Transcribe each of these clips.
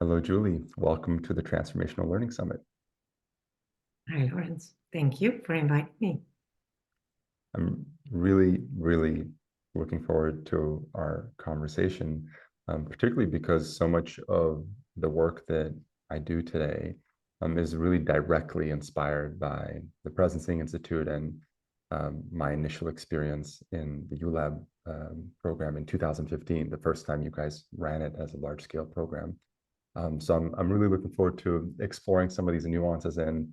Hello, Julie. Welcome to the Transformational Learning Summit. Hi, Lawrence. Thank you for inviting me. I'm really looking forward to our conversation, particularly because so much of the work that I do today is really directly inspired by the Presencing Institute and my initial experience in the ULab program in 2015, the first time you guys ran it as a large-scale program. So I'm really looking forward to exploring some of these nuances and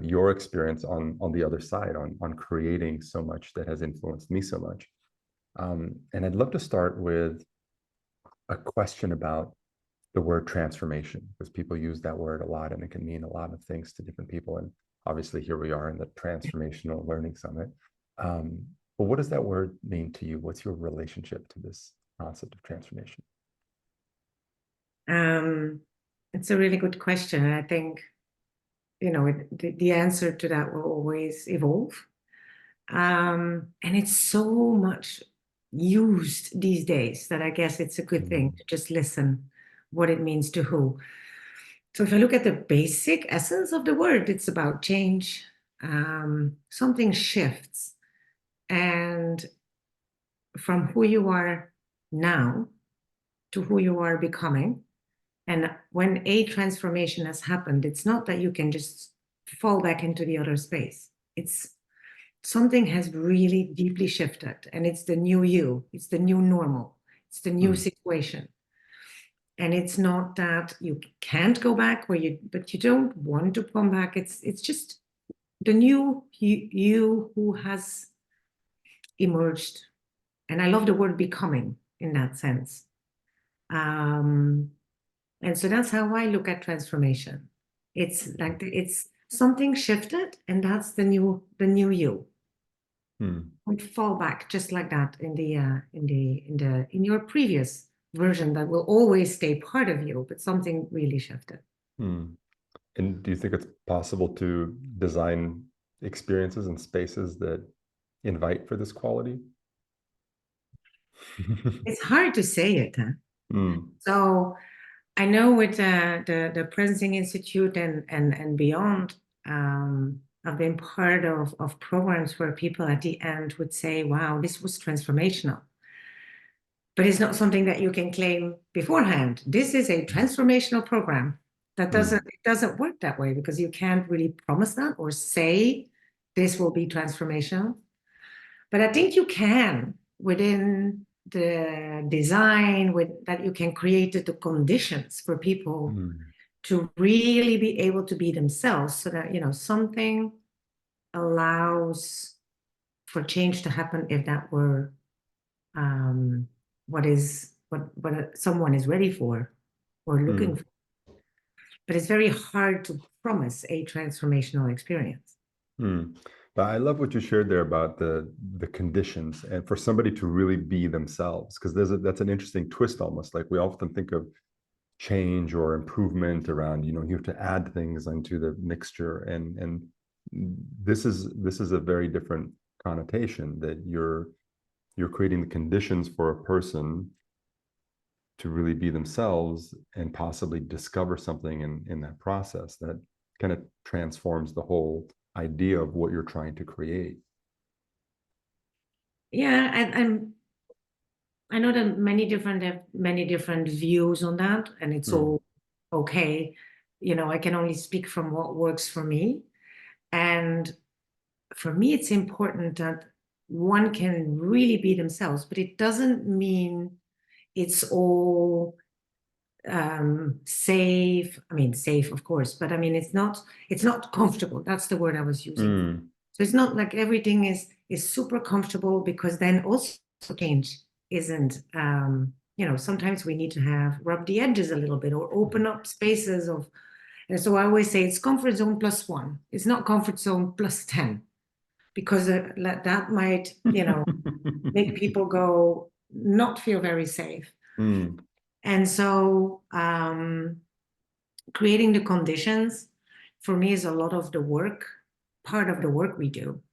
your experience on the other side, on creating so much that has influenced me so much. And I'd love to start with a question about the word transformation, because people use that word a lot and it can mean a lot of things to different people. And obviously here we are in the Transformational Learning Summit. But what does that word mean to you? What's your relationship to this concept of transformation? It's a really good question. And I think, the answer to that will always evolve. And it's so much used these days that I guess it's a good thing to just listen what it means to who. So if I look at the basic essence of the word, it's about change. Something shifts. And from who you are now to who you are becoming. And when a transformation has happened, it's not that you can just fall back into the other space. It's something has really deeply shifted, and it's the new you, it's the new normal, it's the new situation. And it's not that you can't go back but you don't want to come back. It's just the new you who has emerged. And I love the word becoming in that sense. And so that's how I look at transformation. It's like it's something shifted, and that's the new you. Don't fall back just like that in your previous version that will always stay part of you, but something really shifted. And do you think it's possible to design experiences and spaces that invite for this quality? It's hard to say it, huh? So I know with the Presencing Institute and beyond, I've been part of programs where people at the end would say, wow, this was transformational. But it's not something that you can claim beforehand. This is a transformational program. It doesn't work that way, because you can't really promise that or say this will be transformational. But I think you can, within the design that you can create the conditions for people to really be able to be themselves, so that something allows for change to happen, if that were what someone is ready for or looking for. But it's very hard to promise a transformational experience. But I love what you shared there about the conditions, and for somebody to really be themselves, because that's an interesting twist almost. Like we often think of change or improvement around, you have to add things into the mixture, and this is a very different connotation, that you're creating the conditions for a person to really be themselves and possibly discover something in that process that kind of transforms the whole idea of what you're trying to create. Yeah, I know that many different views on that, and it's all okay. I can only speak from what works for me. And for me, it's important that one can really be themselves, but it doesn't mean it's all safe. I mean, safe, of course, but I mean, it's not comfortable. That's the word I was using. So it's not like everything is super comfortable, because then also change isn't, sometimes we need to rub the edges a little bit or open up spaces of, and so I always say it's comfort zone plus 1. It's not comfort zone plus 10, because that might, make people not feel very safe. And so creating the conditions for me is a lot of the work, part of the work we do.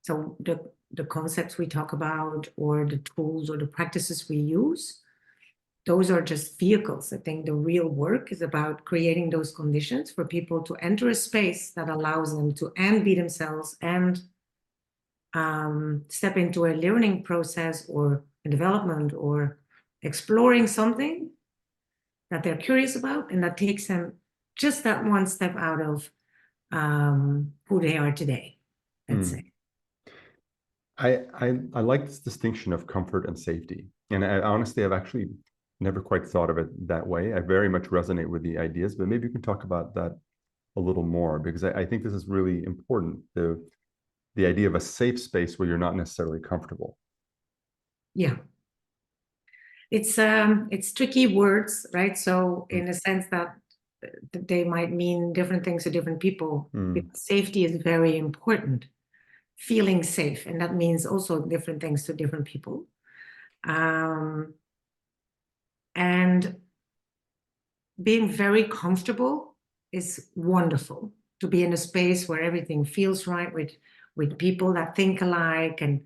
So the concepts we talk about, or the tools or the practices we use, those are just vehicles. I think the real work is about creating those conditions for people to enter a space that allows them to and be themselves and step into a learning process or a development or exploring something that they're curious about, and that takes them just that one step out of who they are today, let's say. Mm. I like this distinction of comfort and safety. And I honestly, I've actually never quite thought of it that way. I very much resonate with the ideas, but maybe you can talk about that a little more because I think this is really important. The idea of a safe space where you're not necessarily comfortable. Yeah. It's tricky words, right? So Mm, in the sense that they might mean different things to different people, mm, because safety is very important. Feeling safe, and that means also different things to different people. And being very comfortable is wonderful, to be in a space where everything feels right with people that think alike, and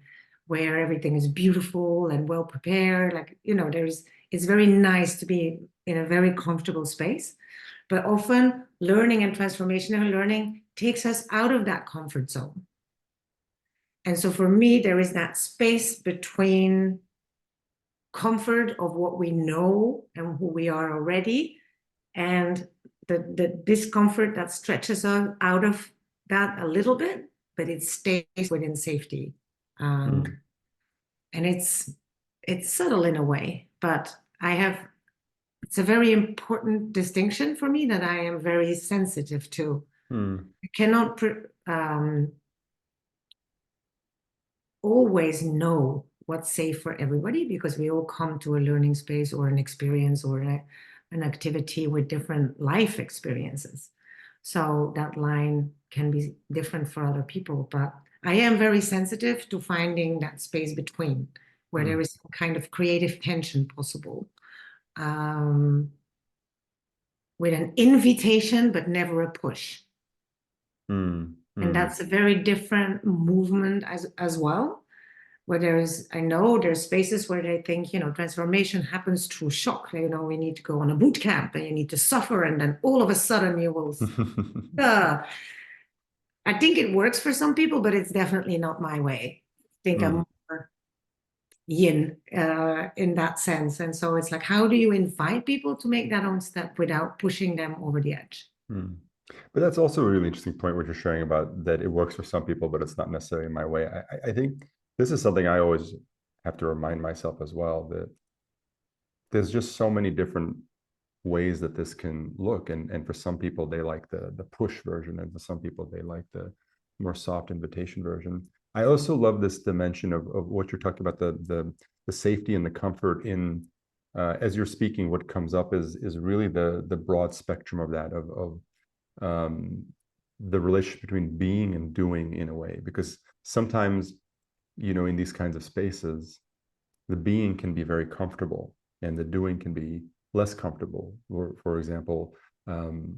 where everything is beautiful and well prepared. Like, it's very nice to be in a very comfortable space. But often learning and transformational learning takes us out of that comfort zone. And so for me, there is that space between comfort of what we know and who we are already, and the discomfort that stretches us out of that a little bit, but it stays within safety. And mm, and it's subtle in a way, but it's a very important distinction for me that I am very sensitive to. mm, I cannot always know what's safe for everybody, because we all come to a learning space or an experience or an activity with different life experiences. So that line can be different for other people, but I am very sensitive to finding that space between, where there mm, is some kind of creative tension possible, um, with an invitation but never a push. mm, And mm. that's a very different movement as well, where I know there's spaces where they think, transformation happens through shock. We need to go on a boot camp and you need to suffer, and then all of a sudden you will. Uh, I think it works for some people, but it's definitely not my way. I think Mm, I'm more yin in that sense. And so it's like, how do you invite people to make that own step without pushing them over the edge? mm. But that's also a really interesting point what you're sharing about that it works for some people, but it's not necessarily my way. I think this is something I always have to remind myself as well, that there's just so many different ways that this can look. And for some people, they like the push version, and for some people, they like the more soft invitation version. I also love this dimension of what you're talking about, the safety and the comfort in as you're speaking, what comes up is really the broad spectrum of that, of the relationship between being and doing in a way, because sometimes, in these kinds of spaces, the being can be very comfortable and the doing can be less comfortable. Or, for example, um,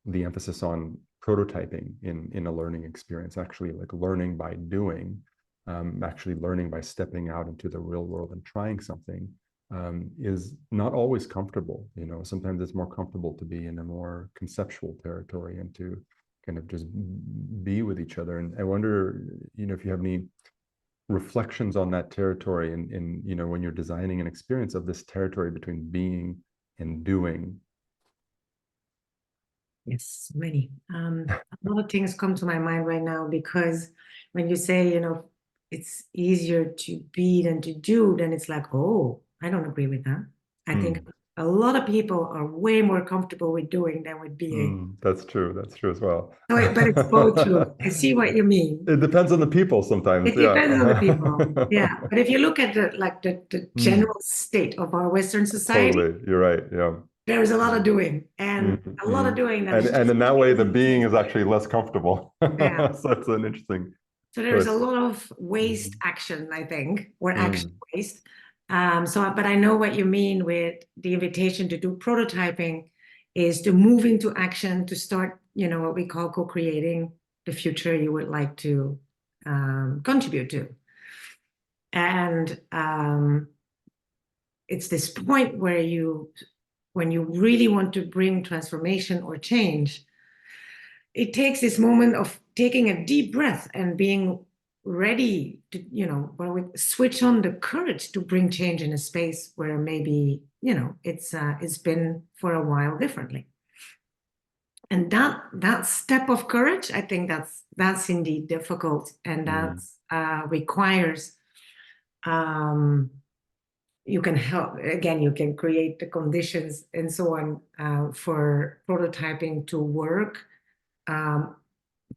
the emphasis on prototyping in a learning experience, actually like learning by doing, actually learning by stepping out into the real world and trying something, is not always comfortable. Sometimes it's more comfortable to be in a more conceptual territory and to kind of just be with each other. And I wonder, if you have any reflections on that territory in when you're designing an experience of this territory between being and doing. Yes, many. A lot of things come to my mind right now, because when you say, it's easier to be than to do, then it's like, oh, I don't agree with that. I think Mm, a lot of people are way more comfortable with doing than with being. that's true. That's true as well. So, but it's both true. I see what you mean. It depends on the people sometimes. It depends on the people. Yeah. Yeah. But if you look at the Mm, general state of our Western society, totally. You're right. Yeah. there is a lot of doing, and Mm, a lot of mm. doing that And is and just in that way, the being is actually less comfortable. yeah. So it's an interesting So there's a twist. lot of waste Mm, action, I think, or action mm, waste. But I know what you mean with the invitation to do prototyping, is to move into action, to start, what we call co-creating the future you would like to contribute to. And it's this point where when you really want to bring transformation or change, it takes this moment of taking a deep breath and being ready to, when we switch on the courage to bring change in a space where maybe, it's been for a while differently. And that step of courage, I think that's indeed difficult, and that Mm. requires, you can help again, you can create the conditions and so on, for prototyping to work.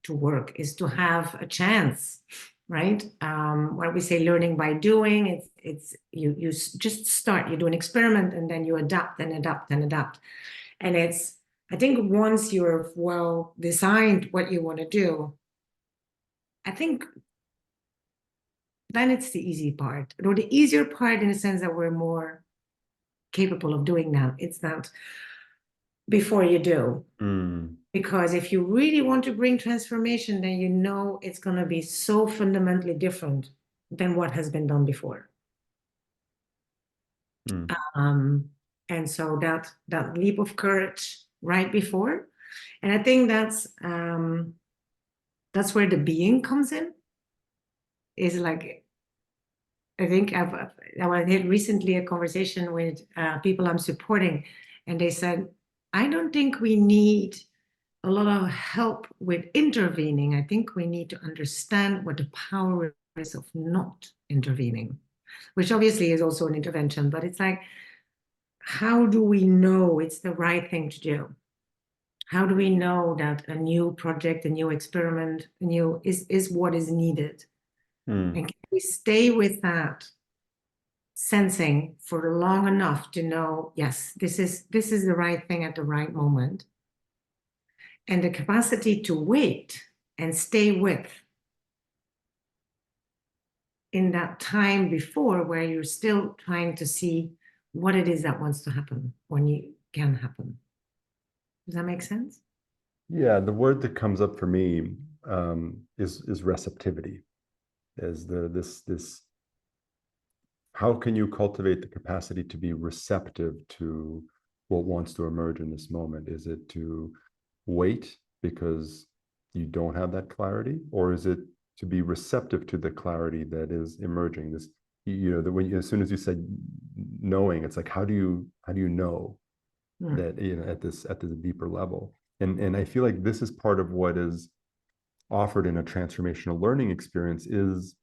To work is to have a chance, right? What we say, learning by doing. It's you just start, you do an experiment, and then you adapt and adapt and adapt. And it's, I think once you're well designed what you want to do, I think then it's the easy part, or the easier part, in the sense that we're more capable of doing that. It's not before you do. Mm. Because if you really want to bring transformation, then it's going to be so fundamentally different than what has been done before. Mm. Um, and so that leap of courage right before, and I think that's where the being comes in. Is like, I think I had recently a conversation with people I'm supporting, and they said, I don't think we need a lot of help with intervening. I think we need to understand what the power is of not intervening, which obviously is also an intervention, but it's like, how do we know it's the right thing to do? How do we know that a new project, a new experiment, is what is needed? Mm. And can we stay with that sensing for long enough to know, yes, this is the right thing at the right moment, and the capacity to wait and stay with in that time before, where you're still trying to see what it is that wants to happen when you can happen. Does that make sense? Yeah, the word that comes up for me is receptivity. Is this how can you cultivate the capacity to be receptive to what wants to emerge in this moment? Is it to wait because you don't have that clarity, or is it to be receptive to the clarity that is emerging? This, as soon as you said knowing, it's like, how do you know Mm. that, at this deeper level? And I feel like this is part of what is offered in a transformational learning experience, is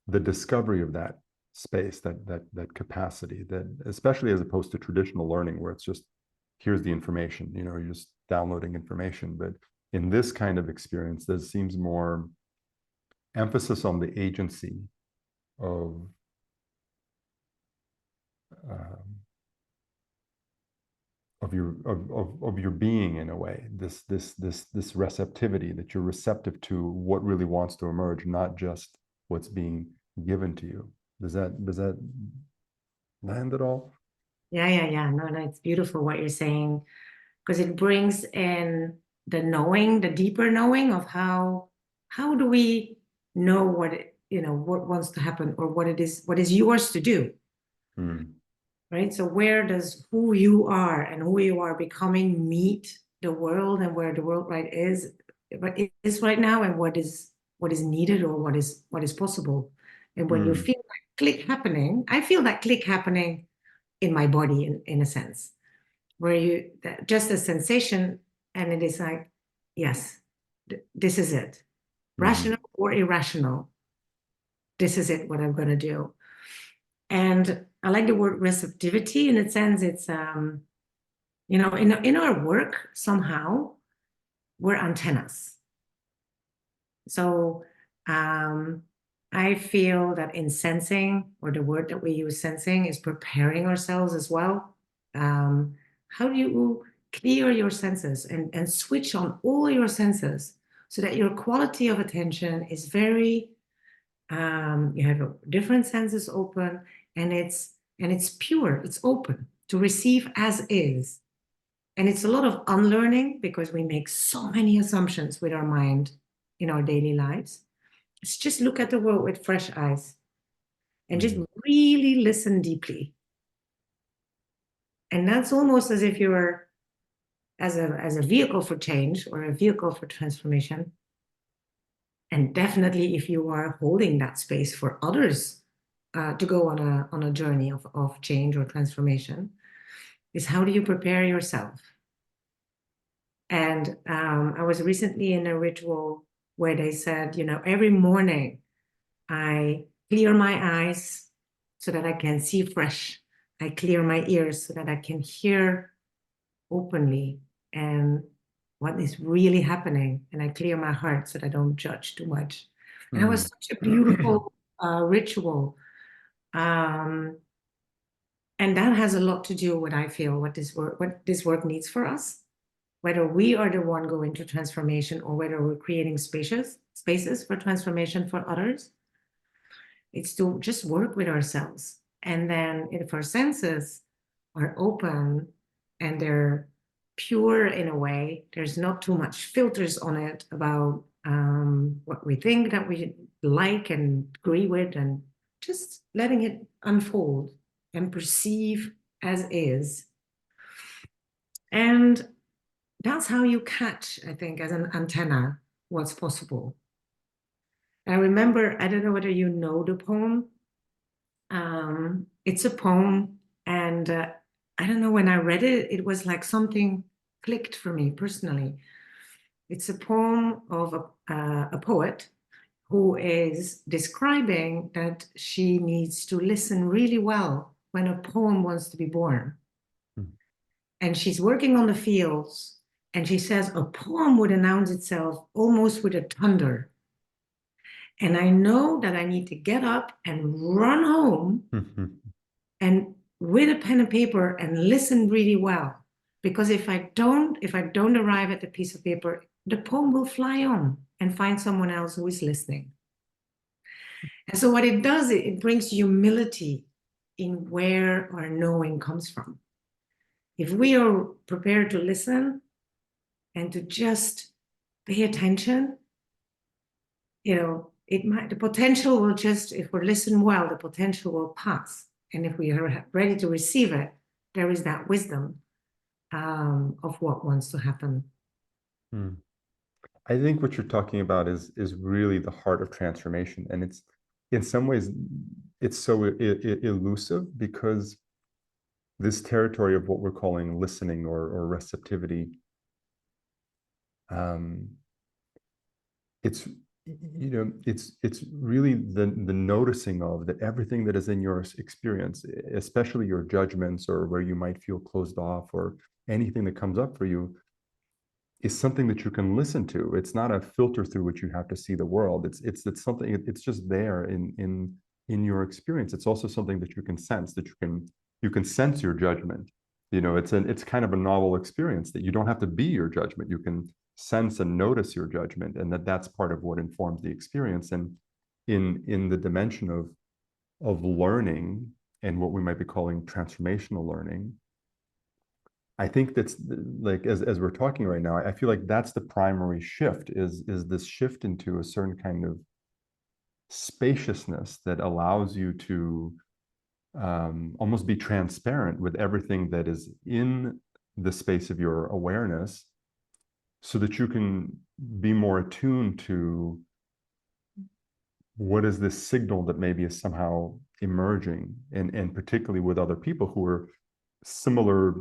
the discovery of that space, that capacity, that, especially as opposed to traditional learning where it's just, here's the information, you're just downloading information. But in this kind of experience, there seems more emphasis on the agency of um, of your being, in a way, this receptivity, that you're receptive to what really wants to emerge, not just what's being given to you. Does that land at all? Yeah. No, it's beautiful what you're saying, because it brings in the knowing, the deeper knowing of how do we know what wants to happen, or what is yours to do, Mm. right? So where does who you are and who you are becoming meet the world, and where the world is right now, and what is needed, or what is possible. And when you Mm. feel that click happening, I feel that click happening in my body, in a sense, where just a sensation, and it is like, yes, this is it, Mm. rational or irrational, this is it, what I'm going to do. And I like the word receptivity, in a sense. It's in our work, somehow we're antennas. So um, I feel that in sensing, or the word that we use, sensing, is preparing ourselves as well. How do you clear your senses and switch on all your senses, so that your quality of attention is very, you have different senses open, and it's pure, it's open to receive as is. And it's a lot of unlearning, because we make so many assumptions with our mind in our daily lives. Let's just look at the world with fresh eyes, and just Mm. really listen deeply. And that's almost as if you're as a vehicle for change or a vehicle for transformation. And definitely if you are holding that space for others to go on a journey of change or transformation, is how do you prepare yourself? And I was recently in a ritual where they said, every morning I clear my eyes so that I can see fresh. I clear my ears so that I can hear openly and what is really happening. And I clear my heart so that I don't judge too much. And it was Mm. such a beautiful ritual. And that has a lot to do with, I feel, what this work needs for us, whether we are the one going to transformation or whether we're creating spaces for transformation for others. It's to just work with ourselves. And then if our senses are open and they're pure in a way, there's not too much filters on it about what we think that we like and agree with, and just letting it unfold and perceive as is. And that's how you catch, I think, as an antenna, what's possible. I remember, I don't know whether you know the poem. It's a poem, and I don't know, when I read it, it was like something clicked for me personally. It's a poem of a poet who is describing that she needs to listen really well when a poem wants to be born. Mm. And she's working on the fields, and she says a poem would announce itself almost with a thunder. And I know that I need to get up and run home and with a pen and paper and listen really well. Because if I don't arrive at the piece of paper, the poem will fly on and find someone else who is listening. And so what it does, it brings humility in where our knowing comes from. If we are prepared to listen and to just pay attention, the potential will just, if we listen well, the potential will pass. And if we are ready to receive it, there is that wisdom of what wants to happen. Mm. I think what you're talking about is really the heart of transformation, and it's in some ways it's so elusive because this territory of what we're calling listening or receptivity, um, it's it's really the noticing of that everything that is in your experience, especially your judgments or where you might feel closed off or anything that comes up for you, is something that you can listen to. It's not a filter through which you have to see the world. It's something. It's just there in your experience. It's also something that you can sense. That you can sense your judgment. It's kind of a novel experience that you don't have to be your judgment. You can sense and notice your judgment, and that's part of what informs the experience. And in the dimension of learning and what we might be calling transformational learning, I think that's like as we're talking right now, I feel like that's the primary shift is this shift into a certain kind of spaciousness that allows you to almost be transparent with everything that is in the space of your awareness, so that you can be more attuned to what is this signal that maybe is somehow emerging, and particularly with other people who are similar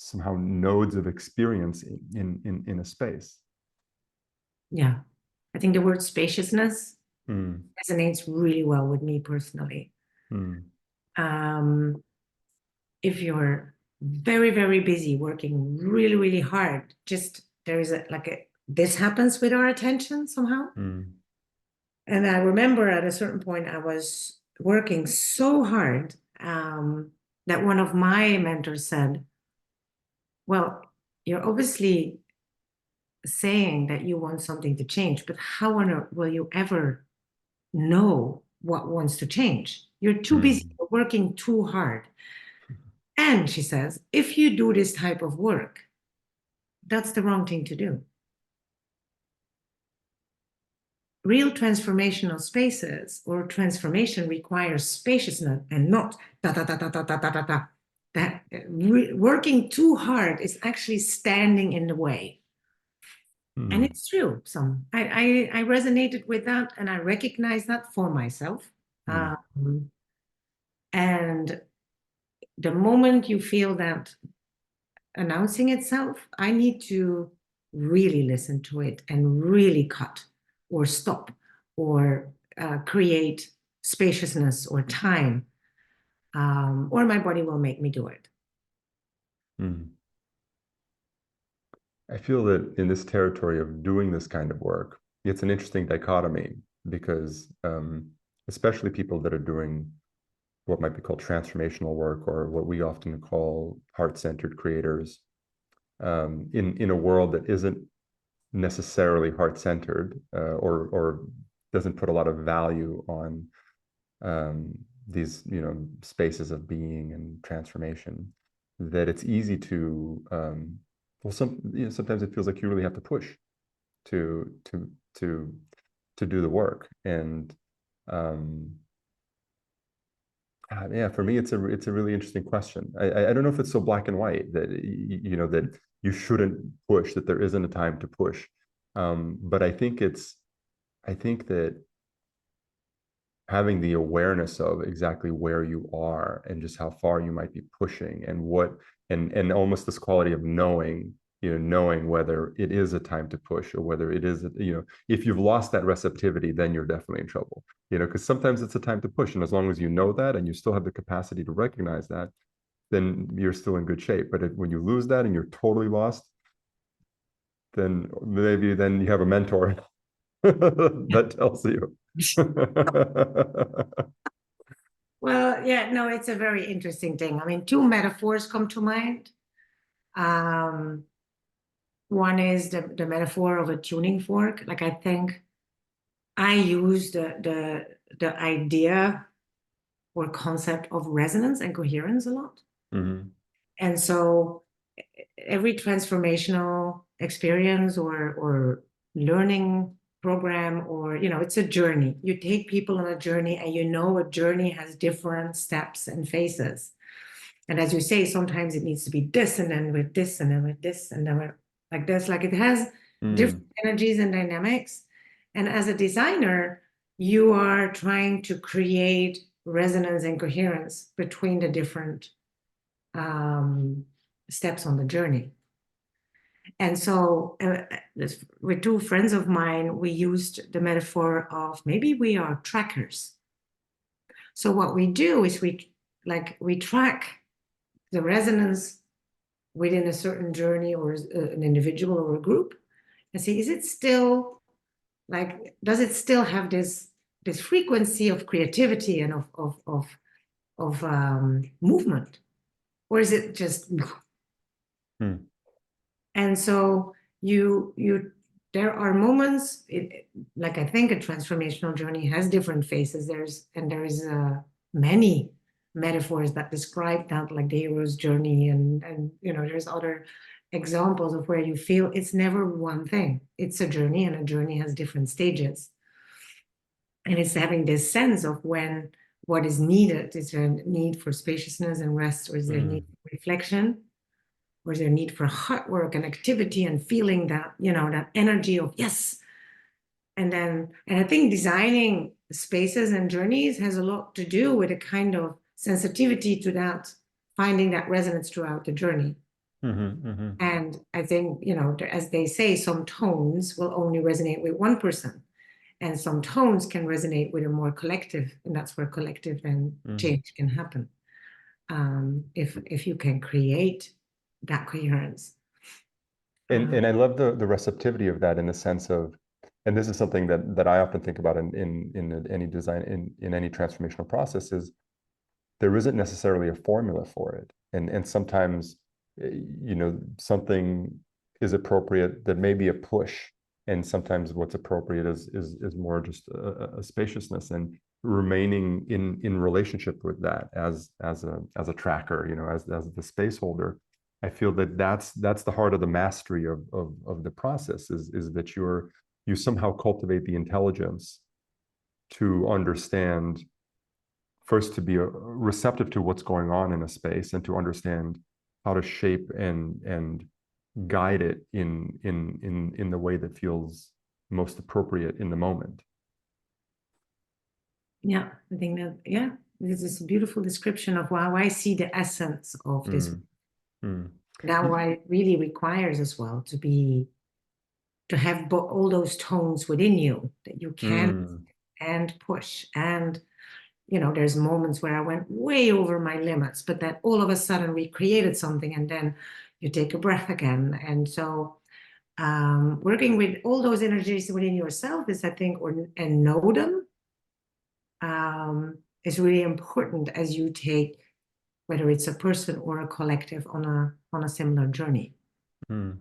somehow nodes of experience in a space. Yeah. I think the word spaciousness Mm, resonates really well with me personally. mm, Um, if you're very, very busy working really, really hard, just there is this happens with our attention somehow. mm, And I remember at a certain point, I was working so hard that one of my mentors said, well, you're obviously saying that you want something to change, but how on earth will you ever know what wants to change? You're too busy, mm, you're working too hard. And she says, if you do this type of work, that's the wrong thing to do. Real transformational spaces or transformation requires spaciousness and not da da da da da da da da da. that working too hard is actually standing in the way. And Mm, it's true. I resonated with that, and I recognize that for myself. mm, Um, and the moment you feel that announcing itself, I need to really listen to it and really cut or stop or create spaciousness or time, or my body will make me do it. mm. I feel that in this territory of doing this kind of work, it's an interesting dichotomy because especially people that are doing what might be called transformational work or what we often call heart-centered creators in a world that isn't necessarily heart-centered or doesn't put a lot of value on um, these spaces of being and transformation, that it's easy to well sometimes it feels like you really have to push to to to to do the work. And um, yeah, for me, it's a really interesting question. I don't know if it's so black and white that that you shouldn't push, that there isn't a time to push. But I think that having the awareness of exactly where you are and just how far you might be pushing and what and almost this quality of knowing, knowing whether it is a time to push or whether it is, if you've lost that receptivity, then you're definitely in trouble, because sometimes it's a time to push. And as long as you know that and you still have the capacity to recognize that, then you're still in good shape. But when you lose that and you're totally lost, then maybe then you have a mentor that tells you. Well, yeah, no, it's a very interesting thing. I mean, two metaphors come to mind. Um, One is the metaphor of a tuning fork. Like I think I use the idea or concept of resonance and coherence a lot. Mhm. And so every transformational experience or learning program, or it's a journey. You take people on a journey, and a journey has different steps and phases. And as you say, sometimes it needs to be this, and then with this, and then with this, and then like this. Like it has different Mm, energies and dynamics. And as a designer, you are trying to create resonance and coherence between the different um, steps on the journey. And so, with two friends of mine, we used the metaphor of maybe we are trackers. So what we do is we track the resonance within a certain journey or an individual or a group, and see, is it still does it still have this frequency of creativity and of movement, or is it just mm, and so you there are moments like I think a transformational journey has different phases. There is many metaphors that describe that, like the hero's journey, and there's other examples of where you feel it's never one thing. It's a journey, and a journey has different stages, and it's having this sense of when what is needed. Is there a need for spaciousness and rest, or is there a need mm, for reflection, or is there a need for hard work and activity and feeling that energy of yes. And I think designing spaces and journeys has a lot to do with a kind of sensitivity to that, finding that resonance throughout the journey. mhm, mhm, And I think, as they say, some tones will only resonate with one person, and some tones can resonate with a more collective, and that's where collective and mm. change can happen. If you can create that coherence. And I love the receptivity of that in the sense of, and this is something that I often think about in any design in any transformational process is there isn't necessarily a formula for it. And sometimes, something is appropriate that may be a push, and sometimes what's appropriate is more just a spaciousness and remaining in relationship with that as a tracker, as the space holder. I feel that that's the heart of the mastery of the process is that you somehow cultivate the intelligence to understand first to be receptive to what's going on in a space and to understand how to shape and guide it in the way that feels most appropriate in the moment. Yeah, I think that, yeah, this is a beautiful description of how I see the essence of this. Mm, mm. Now, why it really requires as well to have all those tones within you that you can Mm, and push. And, there's moments where I went way over my limits, but then all of a sudden we created something, and then you take a breath again. And so working with all those energies within yourself is, I think, and know them, is really important as you take, whether it's a person or a collective, on a similar journey. mm.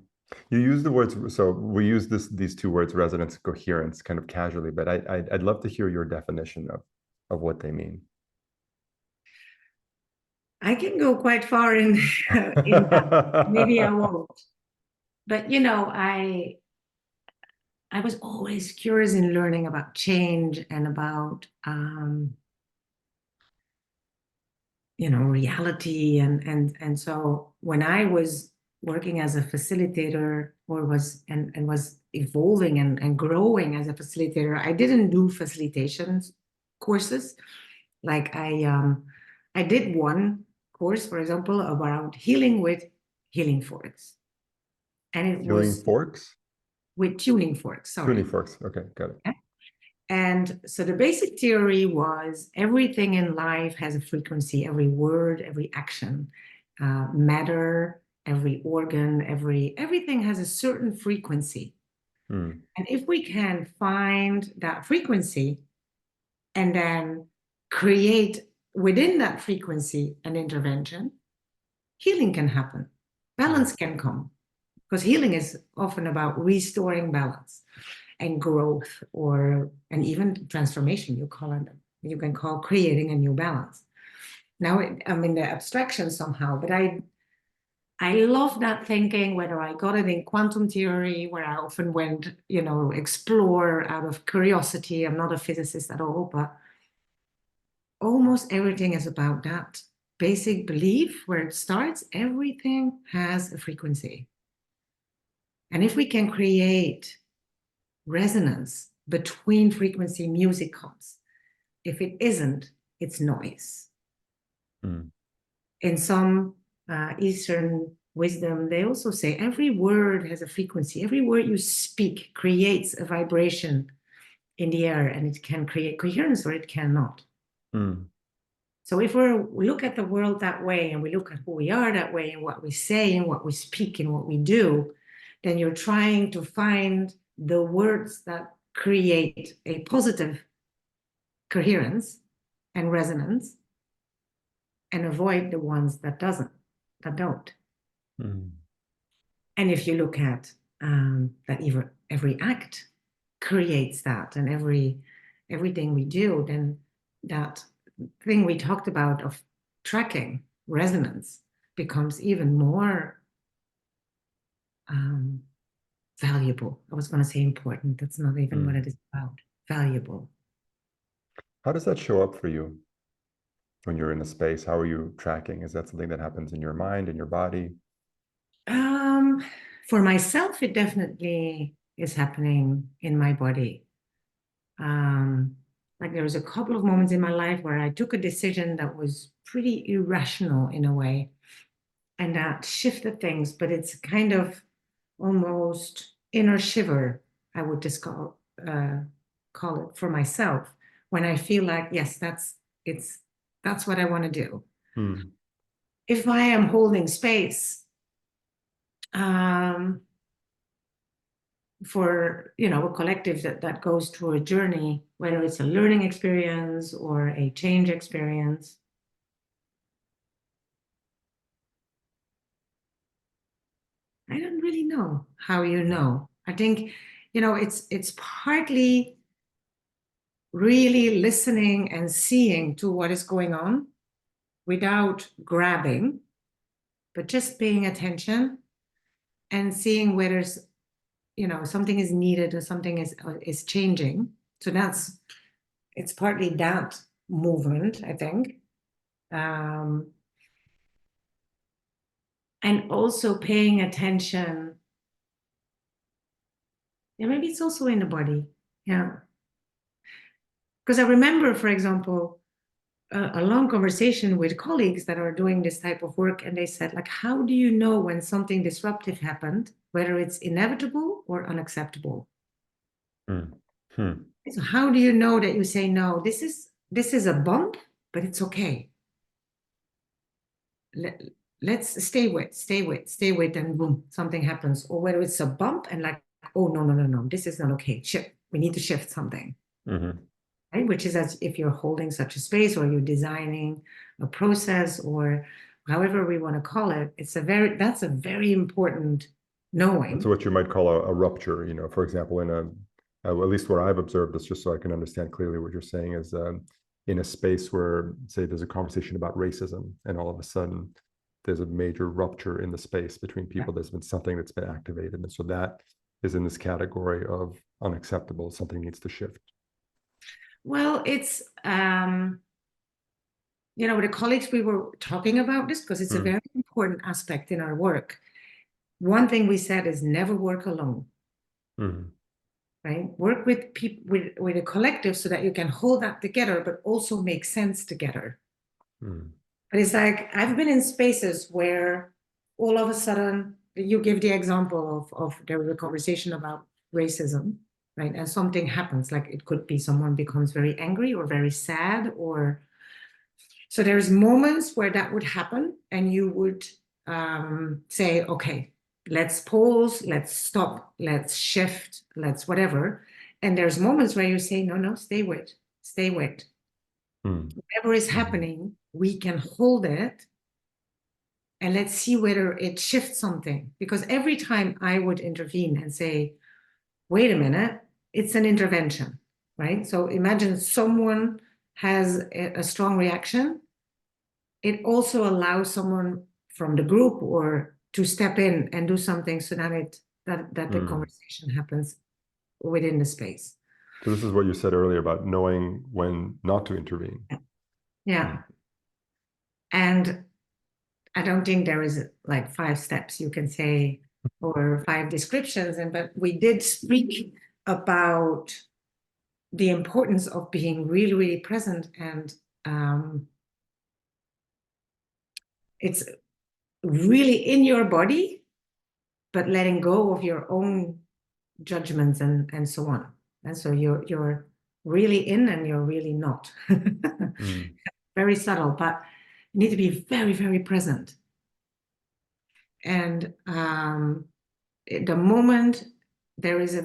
You use the words, so we use these two words, resonance and coherence, kind of casually, but I'd love to hear your definition of what they mean. I can go quite far in in that. Maybe I won't. But I was always curious in learning about change and about reality, and so when I was working as a facilitator, or was evolving and growing as a facilitator, I didn't do facilitation courses. Like I did one course, for example, about healing with healing forks, and it Healing was forks? with tuning forks. Tuning Sorry. forks. Okay, got it. Yeah. And so the basic theory was everything in life has a frequency, every word, every action, matter, every organ, everything has a certain frequency. Mm, And if we can find that frequency and then create within that frequency an intervention, healing can happen. mm, Balance can come, because healing is often about restoring balance and growth, and even transformation. You can call creating a new balance. Now I'm in the abstraction somehow, but I love that thinking, whether I got it in quantum theory, where I often went, explore out of curiosity. I'm not a physicist at all, but almost everything is about that basic belief where it starts. Everything has a frequency. And if we can create resonance between frequency, music comes. If it isn't, it's noise. mm, In some Eastern wisdom, they also say every word has a frequency. Every word you speak creates a vibration in the air, and it can create coherence or it cannot. mm, So if we look at the world that way, and we look at who we are that way, and what we say and what we speak and what we do, then you're trying to find the words that create a positive coherence and resonance, and avoid the ones that don't. mm, And if you look at that, even every act creates that, and everything we do, then that thing we talked about of tracking resonance becomes even more um, valuable. I was going to say important. That's not even what mm. it is about. Valuable. How does that show up for you when you're in a space? How are you tracking? Is that something that happens in your mind, in your body? Um, for myself, it definitely is happening in my body. Um, like there was a couple of moments in my life where I took a decision that was pretty irrational in a way, and that shifted things, but it's kind of almost inner shiver, I would just call it for myself, when I feel like, yes, that's what I want to do. Mm, If I am holding space um, for a collective that goes through a journey, whether it's a learning experience or a change experience, I don't really know how you know. I think it's partly really listening and seeing to what is going on without grabbing, but just paying attention and seeing whether something is needed or something is changing. So it's partly that movement, I think. Um, and also paying attention. Yeah, maybe it's also in the body. Yeah. Because I remember, for example, a long conversation with colleagues that are doing this type of work, and they said, like, how do you know when something disruptive happened, whether it's inevitable or unacceptable? Mm. Hmm. So how do you know that you say, no, this is a bump, but it's okay. Let, let's stay with, and boom, something happens. Or whether it's a bump and like, oh no, no, no, no, this is not okay. Shift. We need to shift something. Hmm. Right? Which is as if you're holding such a space or you're designing a process or however we want to call it, that's a very important That's knowing. what you might call a rupture, for example, at least where I've observed this, just so I can understand clearly what you're saying, is in a space where, say, there's a conversation about racism, and all of a sudden there's a major rupture in the space between people. There's been something that's been activated. And so that is in this category of unacceptable. Something needs to shift. Well, it's with the colleagues we were talking about this because it's a Mm, very important aspect in our work. One thing we said is never work alone, mm, right? Work with people with a collective so that you can hold that together, but also make sense together. mm, But it's like I've been in spaces where all of a sudden you give the example of there was a conversation about racism, right? And something happens, like it could be someone becomes very angry or very sad, or so there's moments where that would happen, and you would say, okay, let's pause, let's stop, let's shift, let's whatever. And there's moments where you say, no, no, stay with. mm, Whatever is mm, happening, we can hold it and let's see whether it shifts something. Because every time I would intervene and say, wait a minute, it's an intervention, right? So imagine someone has a strong reaction. It also allows someone from the group or to step in and do something so that the mm. conversation happens within the space. So this is what you said earlier about knowing when not to intervene. Yeah. Mm, And I don't think there is like 5 steps you can say or 5 descriptions. But we did speak about the importance of being really, really present. And it's really in your body, but letting go of your own judgments and so on. And so you're really in and you're really not. mm, Very subtle, but you need to be very, very present. And the moment there is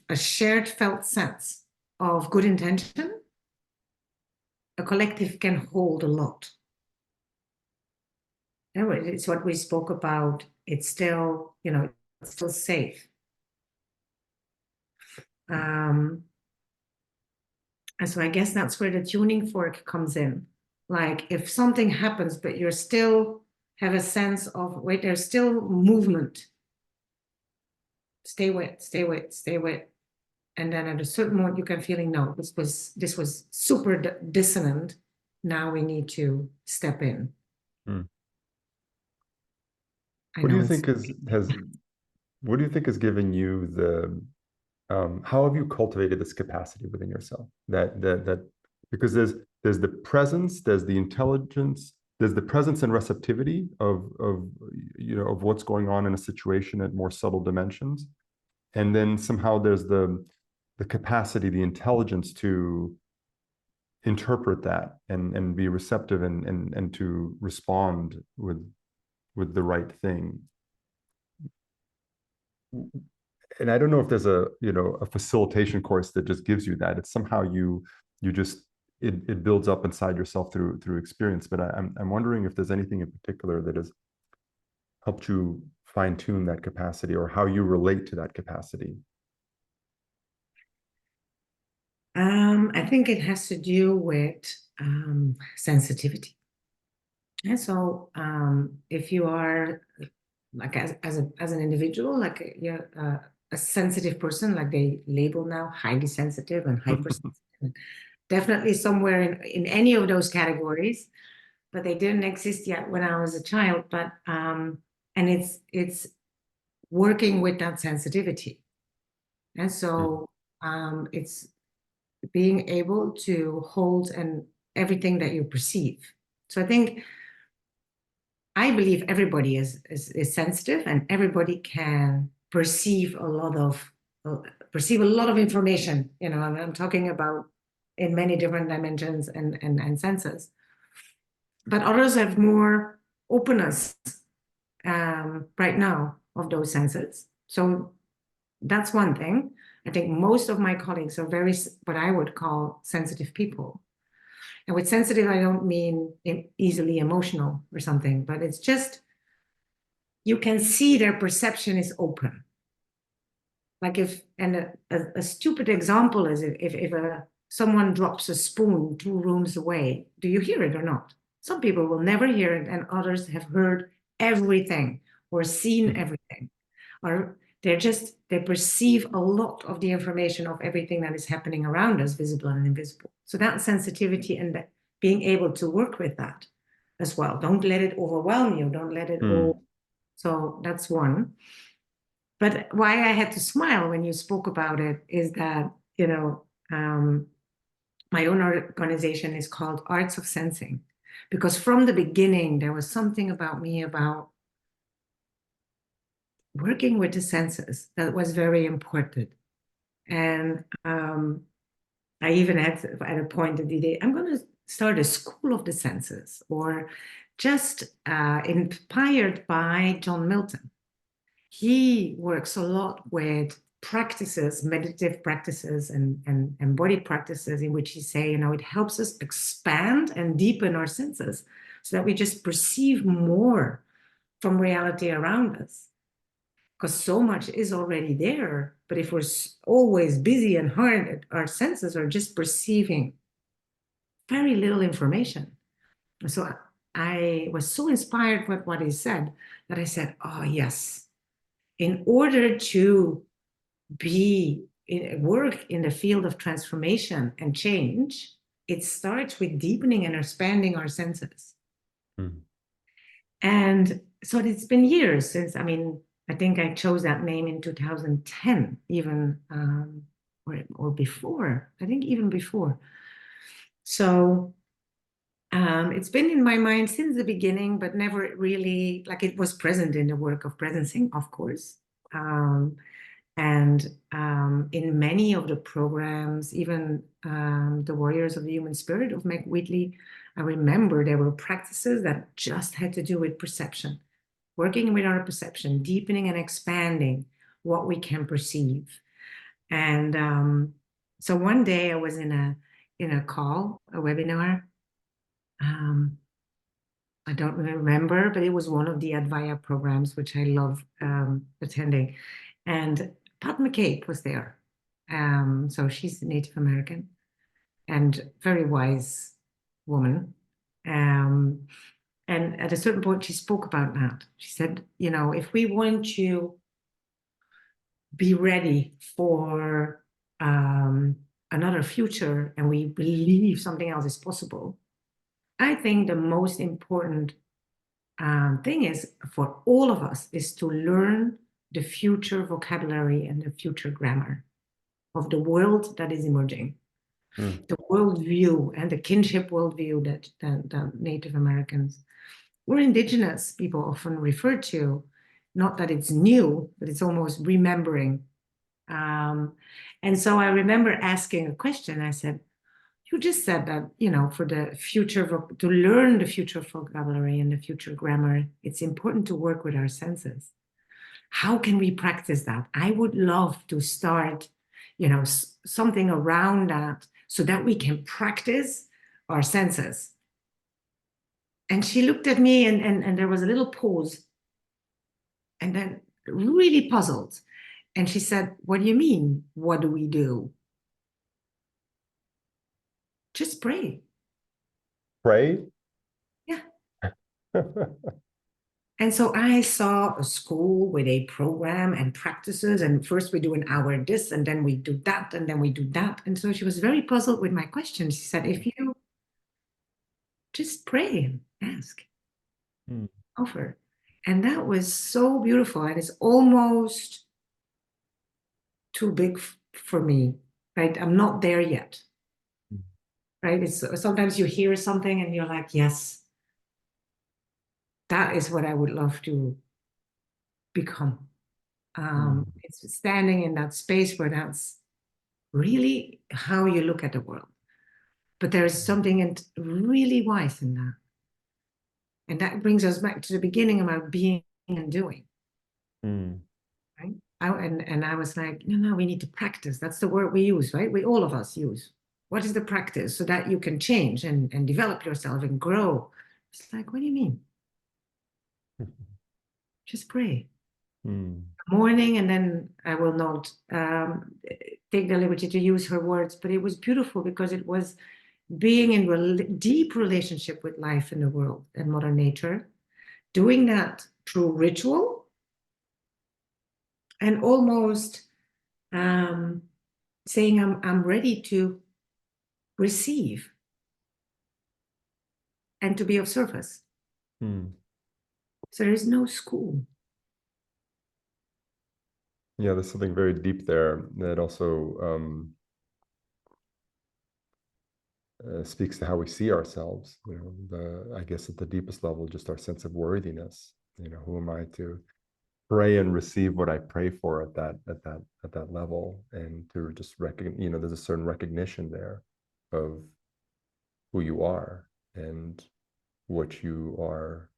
a shared felt sense of good intention, a collective can hold a lot. Anyway, it's what we spoke about. It's still, it's still safe. Um, and so I guess that's where the tuning fork comes in. Like if something happens, but you're still have a sense of, wait, there's still movement. Stay with, stay with, stay with. And then at a certain moment you can feeling, no, this was super dissonant. Now we need to step in. mm. I What do know you it's think what do you think is giving you how have you cultivated this capacity within yourself that because there's the presence, there's the intelligence, there's the presence and receptivity of what's going on in a situation at more subtle dimensions, and then somehow there's the capacity, the intelligence to interpret that and be receptive and to respond with the right thing. And I don't know if there's a facilitation course that just gives you that. It's somehow you just it builds up inside yourself through experience. But I'm wondering if there's anything in particular that has helped you fine tune that capacity, or how you relate to that capacity. I think it has to do with sensitivity. And so if you are like as an individual, like you're a sensitive person, like they label now highly sensitive and hypersensitive. definitely somewhere in any of those categories, but they didn't exist yet when I was a child. But and it's working with that sensitivity. And Mm, so it's being able to hold and everything that you perceive. So I believe everybody is sensitive and everybody can perceive a lot of information. You know, I'm talking about in many different dimensions and senses. But others have more openness right now of those senses. So that's one thing. I think most of my colleagues are very what I would call sensitive people. And with sensitive, I don't mean easily emotional or something, but it's just you can see their perception is open. Like if, and a stupid example is if someone drops a spoon 2 rooms away, do you hear it or not? Some people will never hear it, and others have heard everything or seen mm, everything, or they perceive a lot of the information of everything that is happening around us, visible and invisible. So that sensitivity and that being able to work with that as well. Don't let it overwhelm you. Don't let it all. mm, So that's one. But why I had to smile when you spoke about it is that, my own organization is called Arts of Sensing, because from the beginning, there was something about me about working with the senses that was very important. And I even had at a point in the day, I'm going to start a school of the senses, or just inspired by John Milton. He works a lot with practices, meditative practices and body practices in which he say, it helps us expand and deepen our senses so that we just perceive more from reality around us. Because so much is already there, but if we're always busy and hard, our senses are just perceiving very little information. So I was so inspired with what he said that I said, oh, yes, in order to work in the field of transformation and change, it starts with deepening and expanding our senses. mm. And so it's been years since, I think I chose that name in 2010, even, or before, I think even before. So it's been in my mind since the beginning, but never really, like it was present in the work of presencing, of course. And in many of the programs, even the Warriors of the Human Spirit of Meg Wheatley, I remember there were practices that just had to do with perception, working with our perception, deepening and expanding what we can perceive. And so one day I was in a call, a webinar. Um, I don't remember, but it was one of the Advaya programs, which I love attending. And Pat McCabe was there. So she's Native American and very wise woman. Um, and at a certain point, she spoke about that. She said, if we want to be ready for another future and we believe something else is possible, I think the most important thing is for all of us is to learn the future vocabulary and the future grammar of the world that is emerging, Mm, the worldview and the kinship worldview that Native Americans or indigenous people often refer to. Not that it's new, but it's almost remembering. Um, and so I remember asking a question. I said, you just said that, for the future, to learn the future vocabulary and the future grammar, it's important to work with our senses. How can we practice that? I would love to start, something around that so that we can practice our senses. And she looked at me and there was a little pause and then really puzzled. And she said, what do you mean? What do we do? Just pray. Pray? Yeah. And so I saw a school with a program and practices, and first we do an hour this, and then we do that, and then we do that. And so she was very puzzled with my question. She said, if you just pray and ask, Mm, offer. And that was so beautiful. And it's almost too big for me, right? I'm not there yet, mm, right? It's sometimes you hear something and you're like, yes, that is what I would love to become. mm, It's standing in that space where that's really how you look at the world. But there is something really wise in that. And that brings us back to the beginning about being and doing, mm, right? And I was like, no, we need to practice. That's the word we use, right? We all of us use. What is the practice so that you can change and develop yourself and grow? It's like, what do you mean? Just pray. mm, Morning, and then I will not take the liberty to use her words, but it was beautiful because it was being in deep relationship with life and the world and Mother Nature, doing that through ritual and almost um, saying, I'm ready to receive and to be of service. mm. So there is no school. Yeah, there's something very deep there that also speaks to how we see ourselves. You know, I guess at the deepest level, just our sense of worthiness. You know, who am I to pray and receive what I pray for at that level, and to just recognize, you know, there's a certain recognition there of who you are and what you are.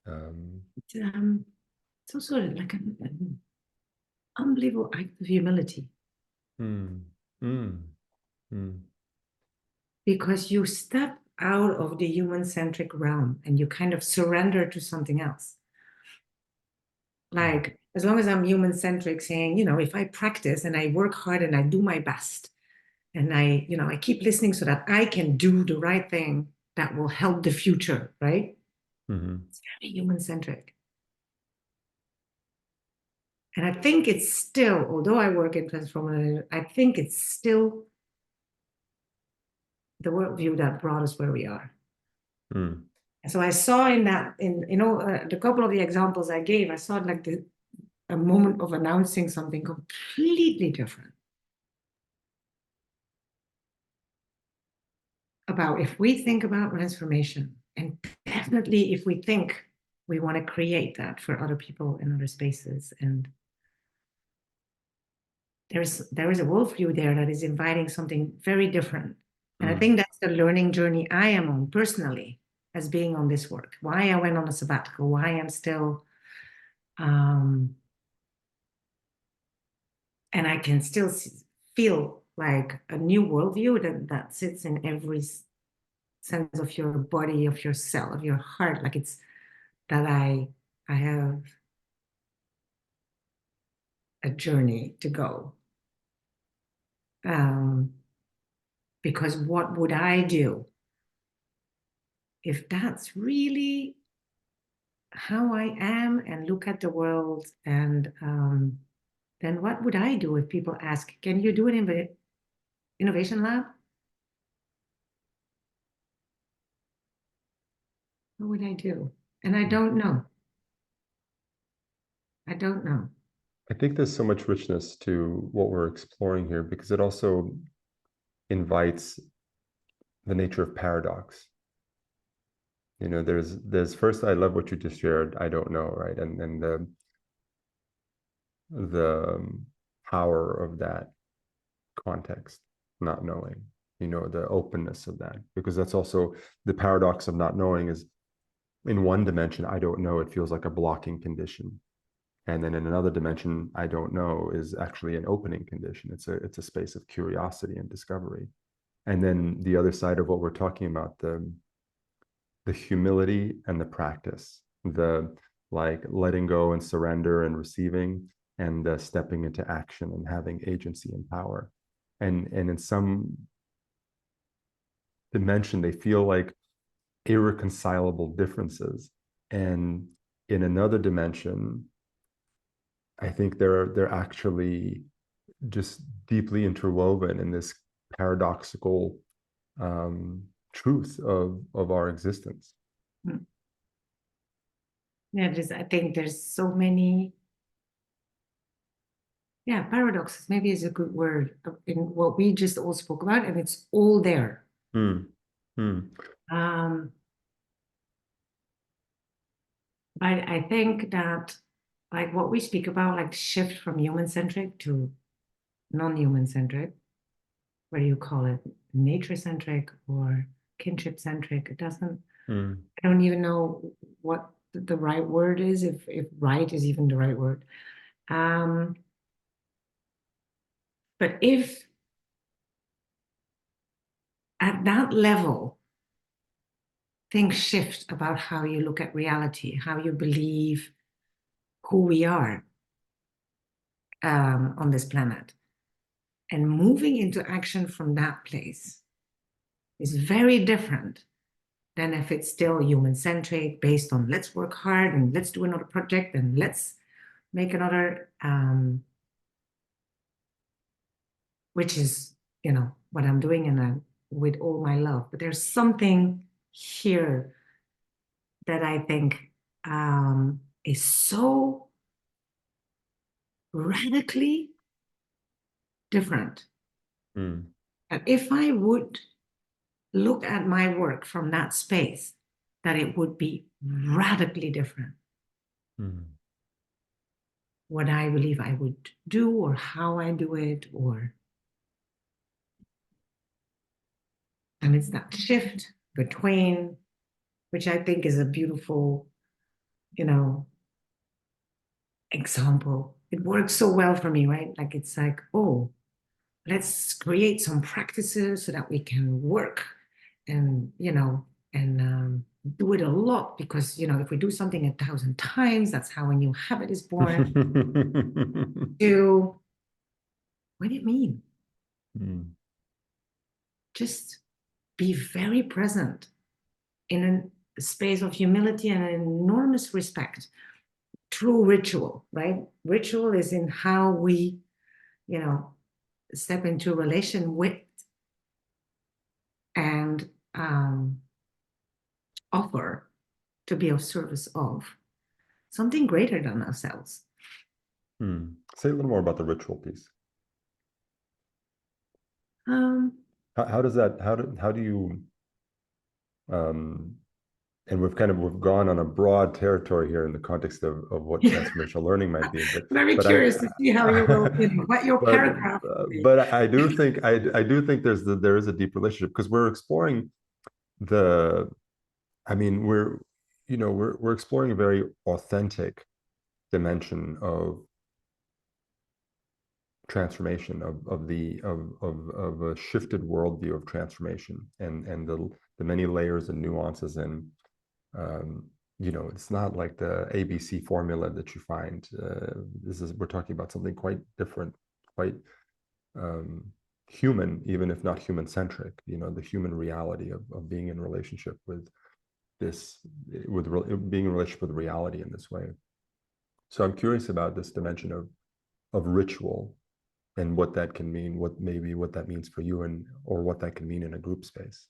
Um, It's, it's also like an unbelievable act of humility mm, mm, mm, because you step out of the human centric realm and you kind of surrender to something else. mm, Like, as long as I'm human centric, saying, if I practice and I work hard and I do my best and I keep listening so that I can do the right thing that will help the future, right? mhm, It's very human centric. And I think it's still, although I work in transformational, I think it's still the worldview that brought us where we are. mm, And so I saw in that, the couple of the examples I gave, I saw it like a moment of announcing something completely different about if we think about transformation, and definitely if we think we want to create that for other people in other spaces. And there is a worldview there that is inviting something very different. And I mm, think that's the learning journey I am on personally as being on this work. Why I went on a sabbatical, why I'm still um and I can still feel like a new worldview that sits in every sense of your body, of your cell, of your heart. Like it's that I have a journey to go. Um, because what would I do if that's really how I am and look at the world? And then what would I do if people ask, can you do an innovation lab? What would I do? And I mm. don't know. I don't know. I think there's so much richness to what we're exploring here because it also invites the nature of paradox. You know, there's first, I love what you just shared. I don't know, right? And the power of that context, not knowing, you know, the openness of that, because that's also the paradox of not knowing is in one dimension, I don't know, it feels like a blocking condition. And then in another dimension, I don't know is actually an opening condition. It's a space of curiosity and discovery. And then the other side of what we're talking about, the humility and the practice, the like letting go and surrender and receiving, and stepping into action and having agency and power. And in some dimension, they feel like irreconcilable differences. And in another dimension, I think they're actually just deeply interwoven in this paradoxical truth of our existence. Mm. Yeah, I think there's so many, yeah, paradoxes maybe is a good word in what we just all spoke about, and it's all there. Mm. Mm. Um, I think that like what we speak about, like shift from human-centric to non-human-centric, what do you call it? Nature-centric or kinship-centric. It doesn't, Mm. I don't even know what the right word is, if right is even the right word. But if at that level, things shift about how you look at reality, how you believe who we are on this planet, and moving into action from that place is very different than if it's still human centric, based on let's work hard and let's do another project and let's make another, which is, what I'm doing and with all my love. But there's something here that I think is so radically different. Mm. And if I would look at my work from that space, that it would be radically different. Mm. What I believe I would do or how I do it, and it's that shift between, which I think is a beautiful, you know, example. It works so well for me, right? Like it's like, oh, let's create some practices so that we can work and do it a lot, because if we do something 1,000 times, that's how a new habit is born. To what do you mean? Mm. Just be very present in a space of humility and an enormous respect. True ritual, right? Ritual is in how we, you know, step into relation with and offer to be of service of something greater than ourselves. Mm. Say a little more about the ritual piece. Um, How does that, how do you, um, and we've gone on a broad territory here in the context of what transformational learning might be, Very but curious to see how you will, what your but paragraph will be. but I do think there is a deep relationship, because we're exploring the, I mean, we're exploring a very authentic dimension of transformation, of a shifted worldview of transformation, and the many layers and nuances, and um, it's not like the ABC formula that you find. We're talking about something quite different, quite um, human, even if not human centric. The human reality of being in relationship with this, being in relationship with reality in this way. So I'm curious about this dimension of ritual, and what that can mean, what that means for you, and or what that can mean in a group space.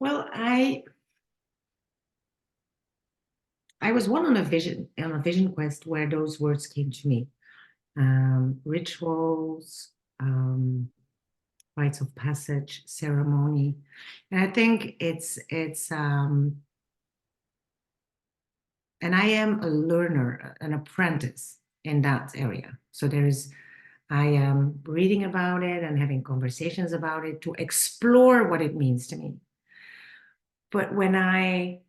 Well, I was on a vision quest where those words came to me. Rituals, rites of passage, ceremony. And I think and I am a learner, an apprentice in that area. So I am reading about it and having conversations about it to explore what it means to me. But when I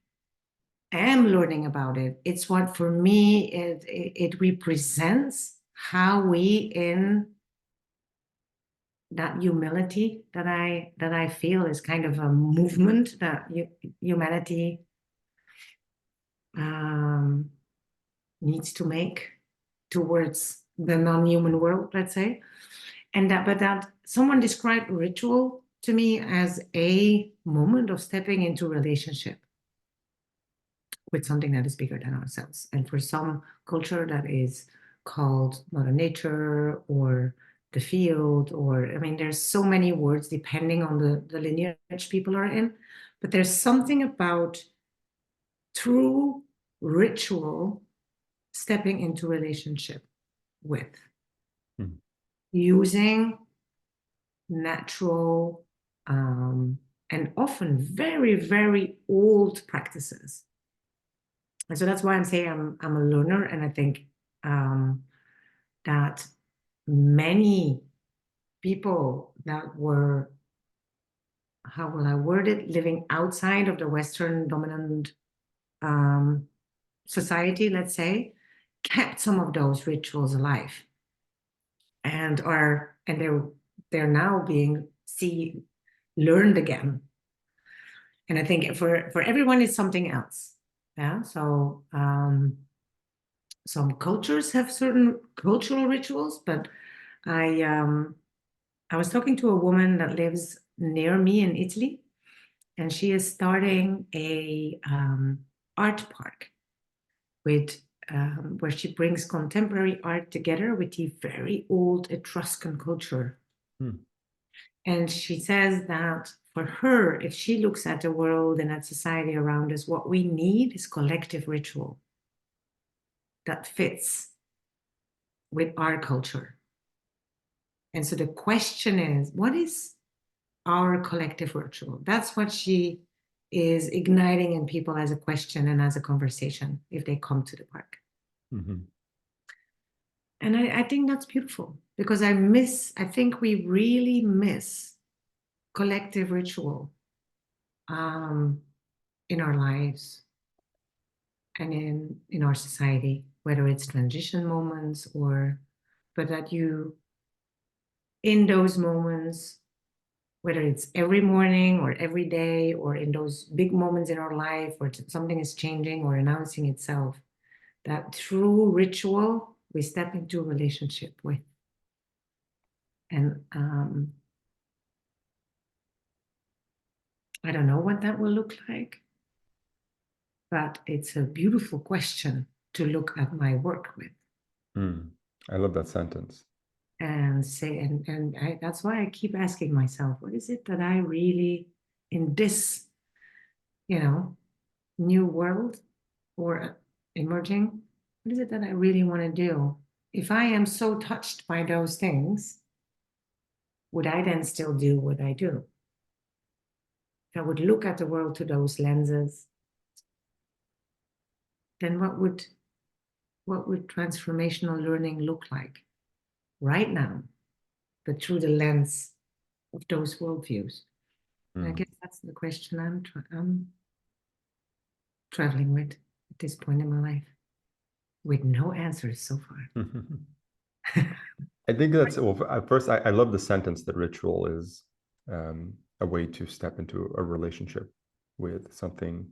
am learning about it, it's what for me it represents how we, in that humility that I feel is kind of a movement that humanity um, needs to make towards the non-human world, let's say. But that someone described ritual to me as a moment of stepping into relationship with something that is bigger than ourselves. And for some culture, that is called Mother Nature or the field, or I mean, there's so many words depending on the lineage people are in. But there's something about true ritual stepping into relationship with Mm. using natural and often very, very old practices. And so that's why I'm saying I'm a learner, and I think that many people that were, how will I word it, living outside of the Western dominant society, let's say, kept some of those rituals alive, and they're now being learned again. And I think for everyone it's something else. Yeah. So some cultures have certain cultural rituals, but I was talking to a woman that lives near me in Italy, and she is starting a art park with where she brings contemporary art together with the very old Etruscan culture. Mm. And she says that for her, if she looks at the world and at society around us, what we need is collective ritual that fits with our culture. And so the question is, what is our collective ritual? That's what she is igniting in people as a question and as a conversation if they come to the park. Mhm. And I think that's beautiful because I think we really miss collective ritual um, in our lives and in our society, whether it's transition moments or, but that you, in those moments, whether it's every morning or every day or in those big moments in our life where something is changing or announcing itself, that through ritual we step into a relationship with. And I don't know what that will look like, but it's a beautiful question to look at my work with Mm. I love that sentence. and say, that's why I keep asking myself, what is it that I really, in this, you know, new world or emerging, what is it that I really want to do? If I am so touched by those things, would I then still do what I do? If I would look at the world through those lenses, then what would transformational learning look like right now, but through the lens of those worldviews? And I Mm. guess that's the question I'm traveling with at this point in my life, with no answers so far. I think that's well. At first, I love the sentence that ritual is a way to step into a relationship with something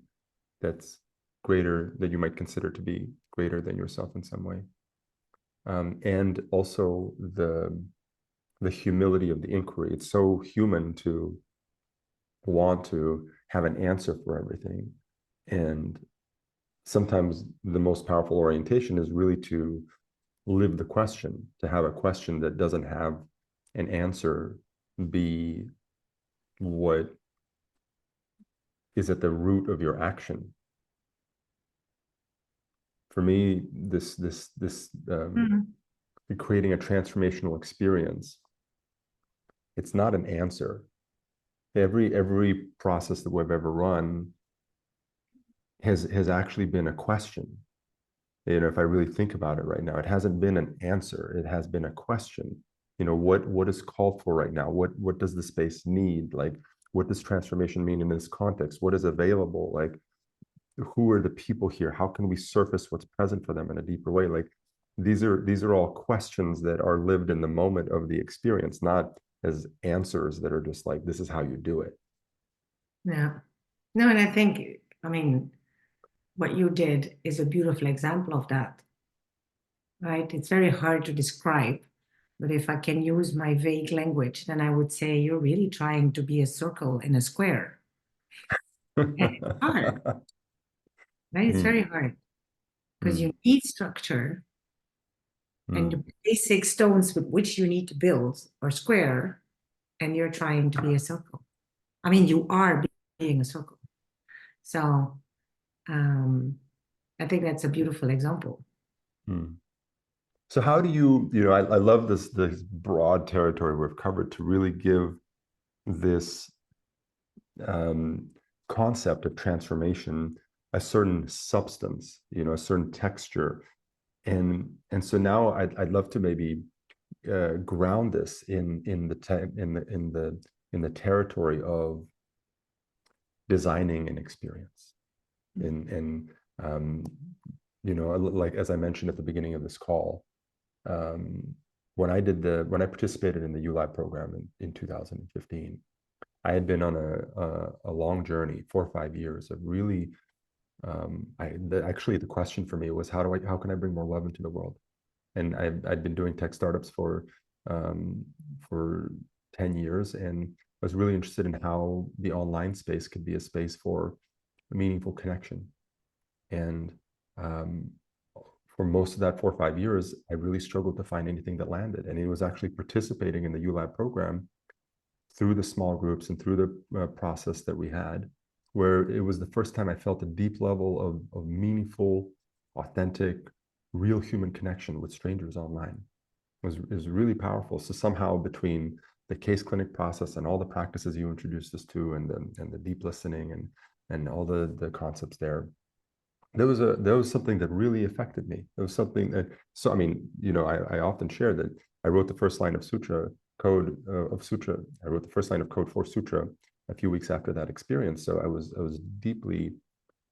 that's greater, that you might consider to be greater than yourself in some way, and also the humility of the inquiry. It's so human to want to have an answer for everything, and sometimes the most powerful orientation is really to live the question, to have a question that doesn't have an answer be what is at the root of your action. For me, Mhm. creating a transformational experience, it's not an answer. Every process that we've ever run has actually been a question. If I really think about it right now, it hasn't been an answer, it has been a question. What is called for right now? What does the space need? Like, what does transformation mean in this context? What is available? Like, who are the people here? How can we surface what's present for them in a deeper way? Like, these are all questions that are lived in the moment of the experience, not as answers that are just like, this is how you do it. Yeah. No, and I think, I mean, what you did is a beautiful example of that, right? It's very hard to describe, but if I can use my vague language, then I would say you're really trying to be a circle in a square. And it's hard. right? It's very Mm, hard because mm, you need structure, and the mm, basic stones with which you need to build are square, and you're trying to be a circle. I mean, you are being a circle. So I think that's a beautiful example. mm. So how do you, I love this broad territory we've covered to really give this um, concept of transformation a certain substance, a certain texture. And so now I'd love to maybe ground this in the territory of designing an experience. And um, like as I mentioned at the beginning of this call, um, when I participated in the ULAB program in 2015, I had been on a long journey, 4 or 5 years of really. Actually, the question for me was how can I bring more love into the world? And I'd been doing tech startups um, for 10 years, and I was really interested in how the online space could be a space for a meaningful connection. And um, for most of that 4 or 5 years, I really struggled to find anything that landed. And it was actually participating in the ULAB program through the small groups and through the process that we had, where it was the first time I felt a deep level of meaningful, authentic, real human connection with strangers online. It was really powerful. So somehow between the case clinic process and all the practices you introduced us to, and the deep listening and all the concepts there was something that really affected me. There was something that, so I mean, I often share that I wrote the first line of Sutra. I wrote the first line of code for Sutra a few weeks after that experience. So I was deeply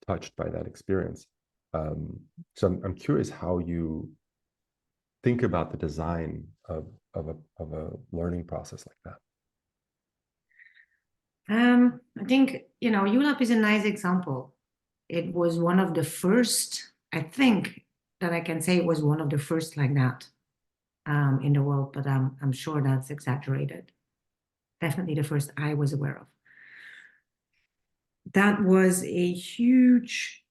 touched by that experience. So I'm curious how you think about the design of a learning process like that. I think, ULAP is a nice example. It was one of the first, I think that I can say it was one of the first like that in the world, but I'm sure that's exaggerated. Definitely the first I was aware of. That was a huge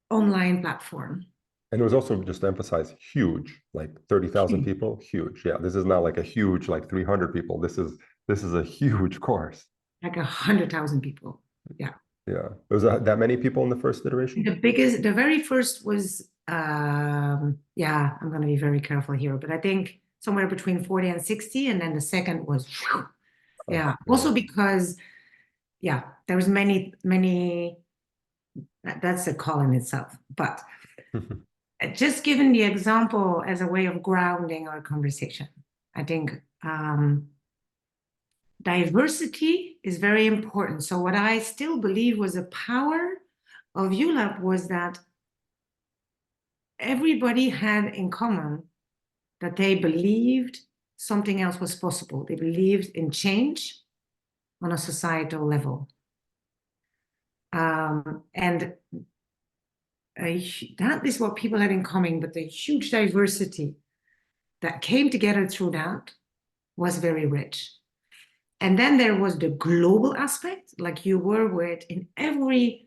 online platform. And it was also, just to emphasize, huge, like 30,000 Huge, people, huge. Yeah, this is not like a huge, like 300 people. This is a huge course. like 100,000 people. Yeah. Yeah. Was that many people in the first iteration? The very first was, yeah, I'm going to be very careful here, but I think somewhere between 40 and 60. And then the second was, whew, Oh, yeah. yeah. Also because, yeah, there was many, that's a call in itself. But just giving the example as a way of grounding our conversation, I think diversity is very important. So what I still believe was a power of ULAP was that everybody had in common that they believed something else was possible. They believed in change on a societal level. And that is what people had in common, but the huge diversity that came together through that was very rich. And then there was the global aspect, like you were with in every,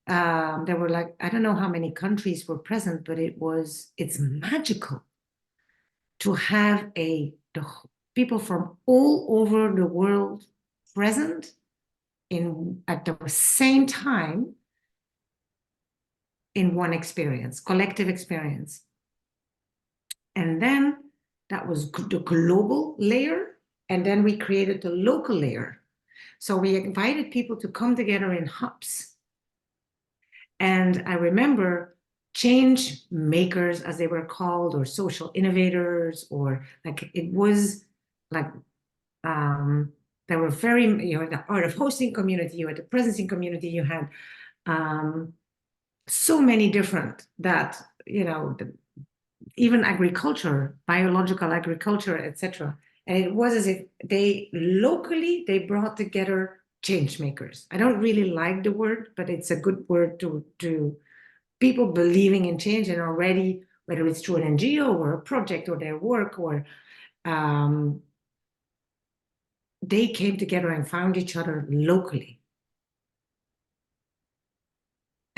there were like, I don't know how many countries were present, but it's magical to have the people from all over the world present at the same time in one experience, collective experience. And then that was the global layer. And then we created the local layer. So we invited people to come together in hubs. And I remember change makers, as they were called, or social innovators, or like it was like there were very, the art of hosting community, you had the presencing community, you had so many different that, even agriculture, biological agriculture, etc. And it was as if they brought together change makers. I don't really like the word, but it's a good word to people believing in change and already, whether it's through an NGO or a project or their work or they came together and found each other locally.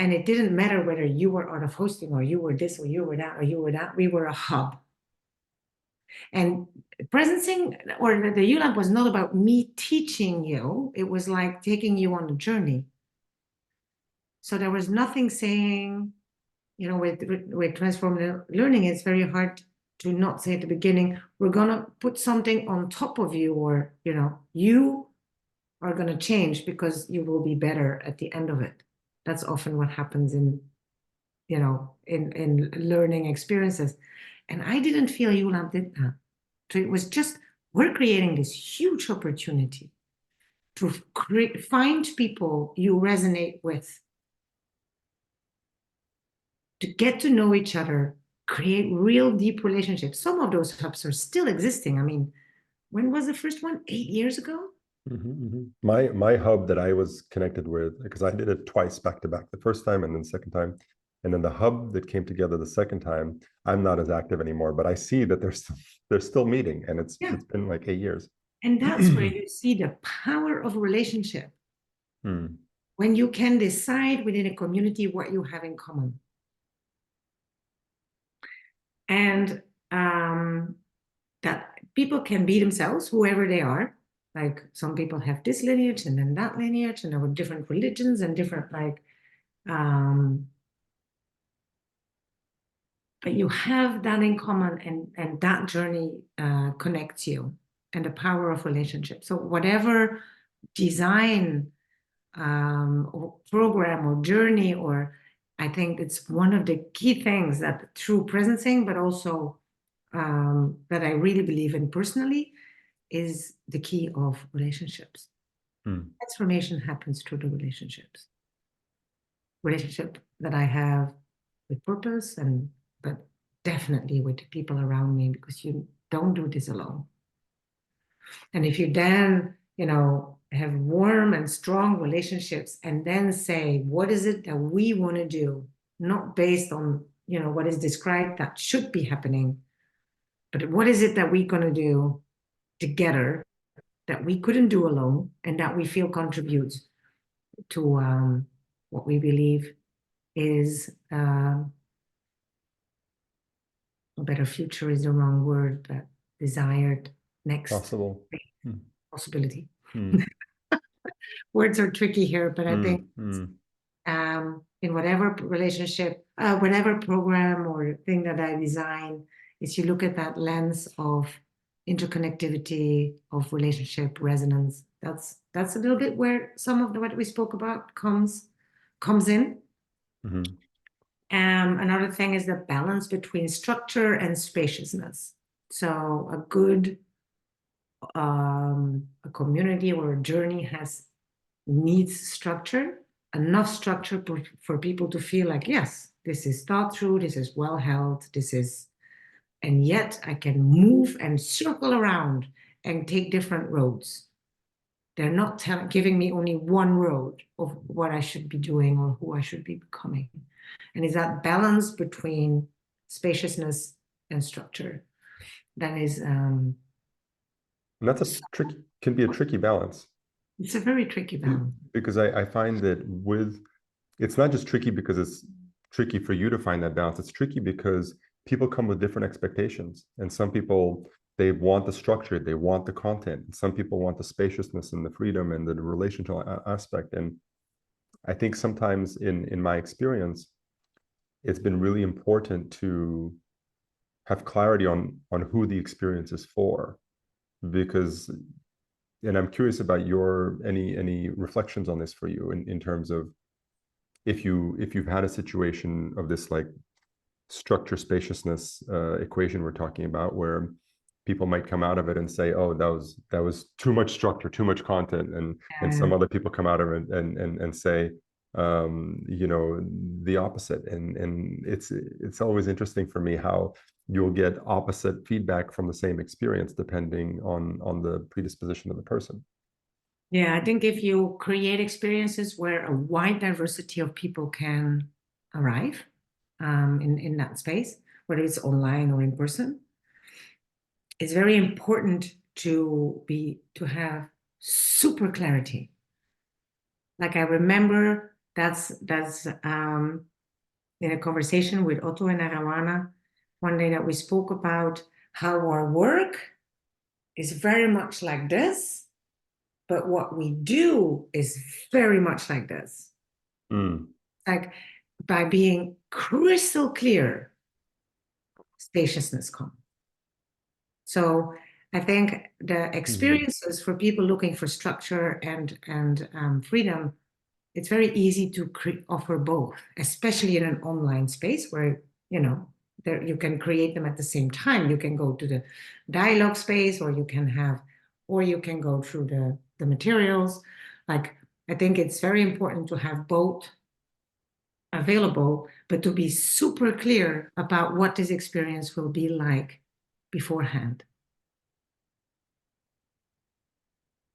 And it didn't matter whether you were art of hosting or you were this or you were that or you were that. We were a hub. And presencing or the ULAB was not about me teaching you. It was like taking you on a journey. So there was nothing saying, with transformative learning, it's very hard to not say at the beginning, we're going to put something on top of you, or, you are going to change because you will be better at the end of it. That's often what happens in learning experiences. And I didn't feel ULAB did that. So it was just, we're creating this huge opportunity to find people you resonate with, to get to know each other, create real deep relationships. Some of those hubs are still existing. I mean, when was the first one? 8 years ago? My hub that I was connected with, because I did it twice back to back, the first time and then the second time. And then the hub that came together the second time, I'm not as active anymore, but I see that they're still meeting, and it's Yeah. it's been like 8 years. And that's where you see the power of relationship. Hmm. When you can decide within a community what you have in common. And that people can be themselves, whoever they are. Like some people have this lineage and then that lineage, and there were different religions and different but you have that in common, and that journey connects you, and the power of relationship. So whatever design or program or journey, or I think it's one of the key things that through presencing, but also that I really believe in personally, is the key of relationships. Transformation happens through the relationship that I have with purpose, but definitely with the people around me, because you don't do this alone. And if you then, have warm and strong relationships, and then say, what is it that we want to do? Not based on, what is described that should be happening, but what is it that we're going to do together that we couldn't do alone, and that we feel contributes to what we believe is a better future is the wrong word, but desired next Possible. Hmm. possibility. Hmm. Words are tricky here, but I think Hmm. in whatever relationship, whatever program or thing that I design, is you look at that lens of interconnectivity, of relationship resonance. That's a little bit where some of what we spoke about comes in. Another thing is the balance between structure and spaciousness. So a good a community or a journey needs structure, enough structure for people to feel like, yes, this is thought through, this is well held, and yet I can move and circle around and take different roads. They're not giving me only one road of what I should be doing or who I should be becoming. And it's that balance between spaciousness and structure that is And that's can be a tricky balance. it's a very tricky balance. Because I find that it's not just tricky because it's tricky for you to find that balance. It's tricky because people come with different expectations. And some people, they want the structure, they want the content. And some people want the spaciousness and the freedom and the relational aspect. And I think sometimes in my experience, it's been really important to have clarity on who the experience is for. Because and I'm curious about your any reflections on this for you in terms of if you've had a situation of this like structure spaciousness equation we're talking about, where people might come out of it and say, oh, that was too much structure, too much content, and some other people come out of it and say the opposite. And it's always interesting for me how you'll get opposite feedback from the same experience depending on the predisposition of the person. Yeah, I think if you create experiences where a wide diversity of people can arrive in that space, whether it's online or in person, it's very important to have super clarity. Like I remember That's in a conversation with Otto and Arawana one day that we spoke about how our work is very much like this, but what we do is very much like this. Mm. Like by being crystal clear, spaciousness comes. So I think the Mhm. experiences for people looking for structure and freedom, it's very easy to offer both, especially in an online space where there you can create them at the same time. You can go to the dialogue space, or you can go through the materials. Like I think it's very important to have both available, but to be super clear about what this experience will be like beforehand.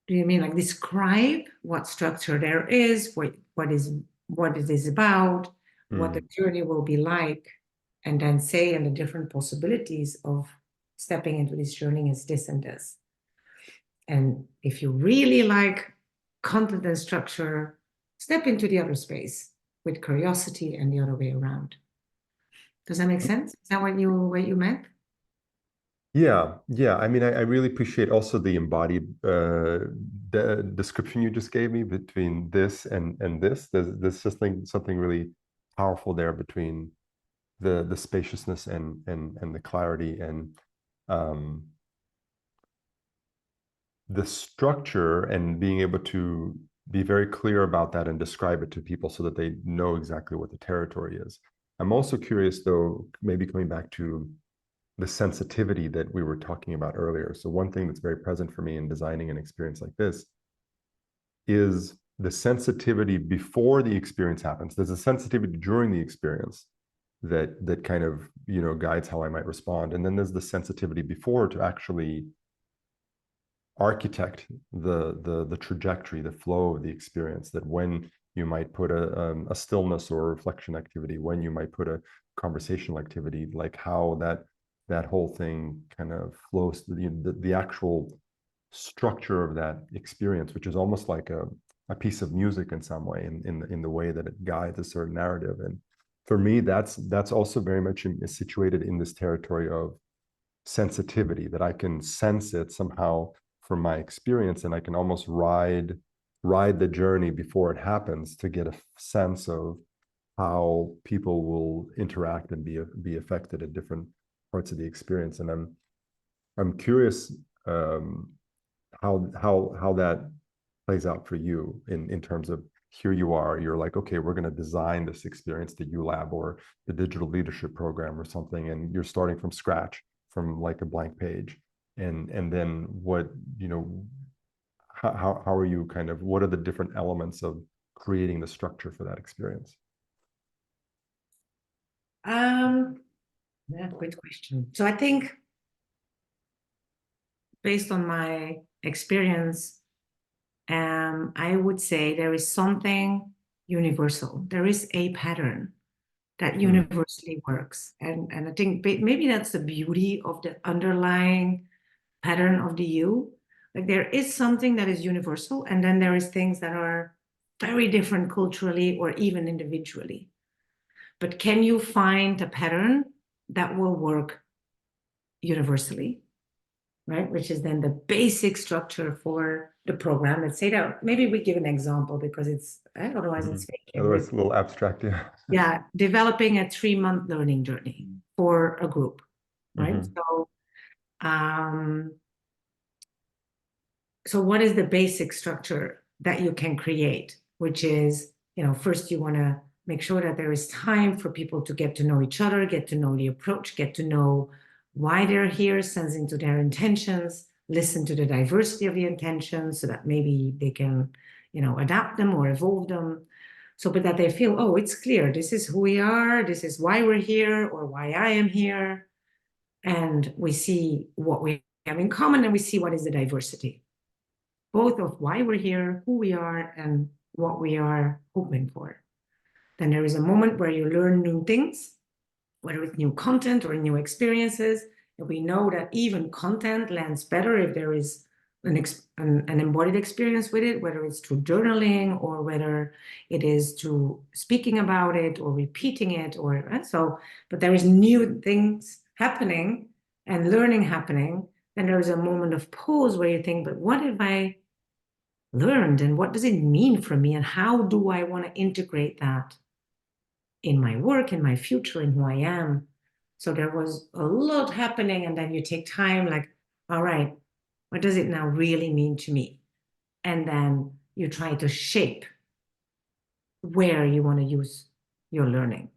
Do you mean like describe what structure there is, what it is about, what the Mm. journey will be like, and then say and the different possibilities of stepping into this journey is this and this. And if you really like content and structure, step into the other space with curiosity and the other way around. Does that make sense? Is that what you meant? Yeah, yeah. I mean, I really appreciate also the embodied description you just gave me between this and this. There's just something really powerful there between the spaciousness and the clarity and um, the structure and being able to be very clear about that and describe it to people so that they know exactly what the territory is. I'm also curious, though, maybe coming back to the sensitivity that we were talking about earlier. So one thing that's very present for me in designing an experience like this is the sensitivity before the experience happens. There's a sensitivity during the experience that kind of guides how I might respond, and then there's the sensitivity before to actually architect the trajectory, the flow of the experience. That when you might put a stillness or a reflection activity, when you might put a conversational activity, like how that whole thing kind of flows, the actual structure of that experience, which is almost like a piece of music in some way, in the way that it guides a certain narrative. And for me, that's also very much situated in this territory of sensitivity, that I can sense it somehow from my experience, and I can almost ride the journey before it happens to get a sense of how people will interact and be affected at different parts of the experience. And I'm curious, um, how that plays out for you in terms of, here you are, you're like, okay, we're going to design this experience, the ULab or the digital leadership program or something, and you're starting from scratch, from like a blank page. And then what, how are you kind of, what are the different elements of creating the structure for that experience? Um, yeah, great question. So I think based on my experience, I would say there is something universal. There is a pattern that Mm. universally works. And I think maybe that's the beauty of the underlying pattern of the you. Like there is something that is universal, and then there is things that are very different culturally or even individually. But can you find a pattern that will work universally? Right? Which is then the basic structure for the program. Let's say that maybe we give an example because it's otherwise Mm-hmm. it's fake. Otherwise, a little abstract, yeah. Yeah, developing a 3-month learning journey for a group, right? Mm-hmm. Um, so what is the basic structure that you can create? Which is, first you want to make sure that there is time for people to get to know each other, get to know the approach, get to know why they're here, sense into their intentions, listen to the diversity of the intentions so that maybe they can, adapt them or evolve them. So, but that they feel, oh, it's clear, this is who we are, this is why we're here or why I am here. And we see what we have in common and we see what is the diversity, both of why we're here, who we are, and what we are hoping for. Then there is a moment where you learn new things, whether it's new content or new experiences. And we know that even content lands better if there is an embodied experience with it, whether it's through journaling or whether it is through speaking about it or repeating it, or so. But there is new things happening and learning happening, and there is a moment of pause where you think, but what have I learned, and what does it mean for me, and how do I want to integrate that in my work, in my future, in who I am? So there was a lot happening, and then you take time, like, all right, what does it now really mean to me? And then you try to shape where you want to use your learning.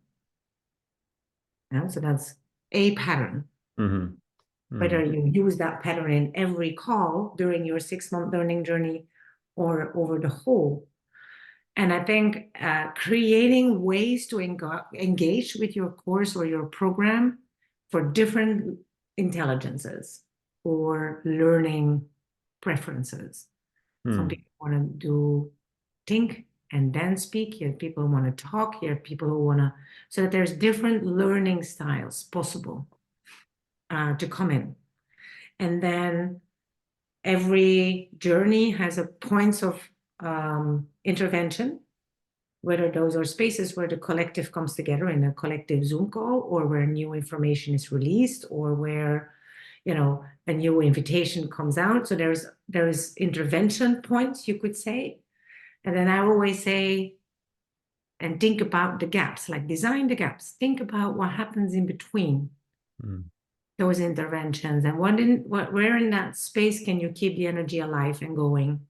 Yeah? So that's a pattern. Mm-hmm. Whether Mm-hmm. you use that pattern in every call during your 6-month learning journey or over the whole. And I think creating ways to engage with your course or your program for different intelligences or learning preferences. Some Mm. people want to do think and then speak. You have people who want to talk. You have people who want to, so that there's different learning styles possible to come in. And then every journey has a points of intervention, whether those are spaces where the collective comes together in a collective Zoom call, or where new information is released, or where, you know, a new invitation comes out. So there's intervention points, you could say. And then I always say, and think about the gaps, like design the gaps. Think about what happens in between Mm. those interventions, and where in that space can you keep the energy alive and going?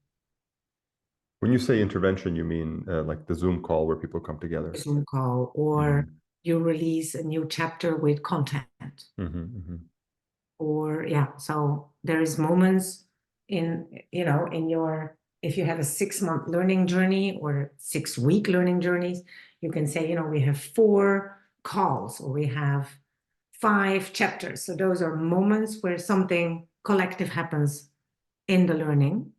When you say intervention, you mean like the Zoom call where people come together? Zoom call, or Mm-hmm. you release a new chapter with content, Mm-hmm. Mm-hmm. or yeah. So there's moments in, you know, in your, if you have a 6-month learning journey or 6-week learning journeys, you can say, you know, we have 4 calls or we have 5 chapters. So those are moments where something collective happens in the learning.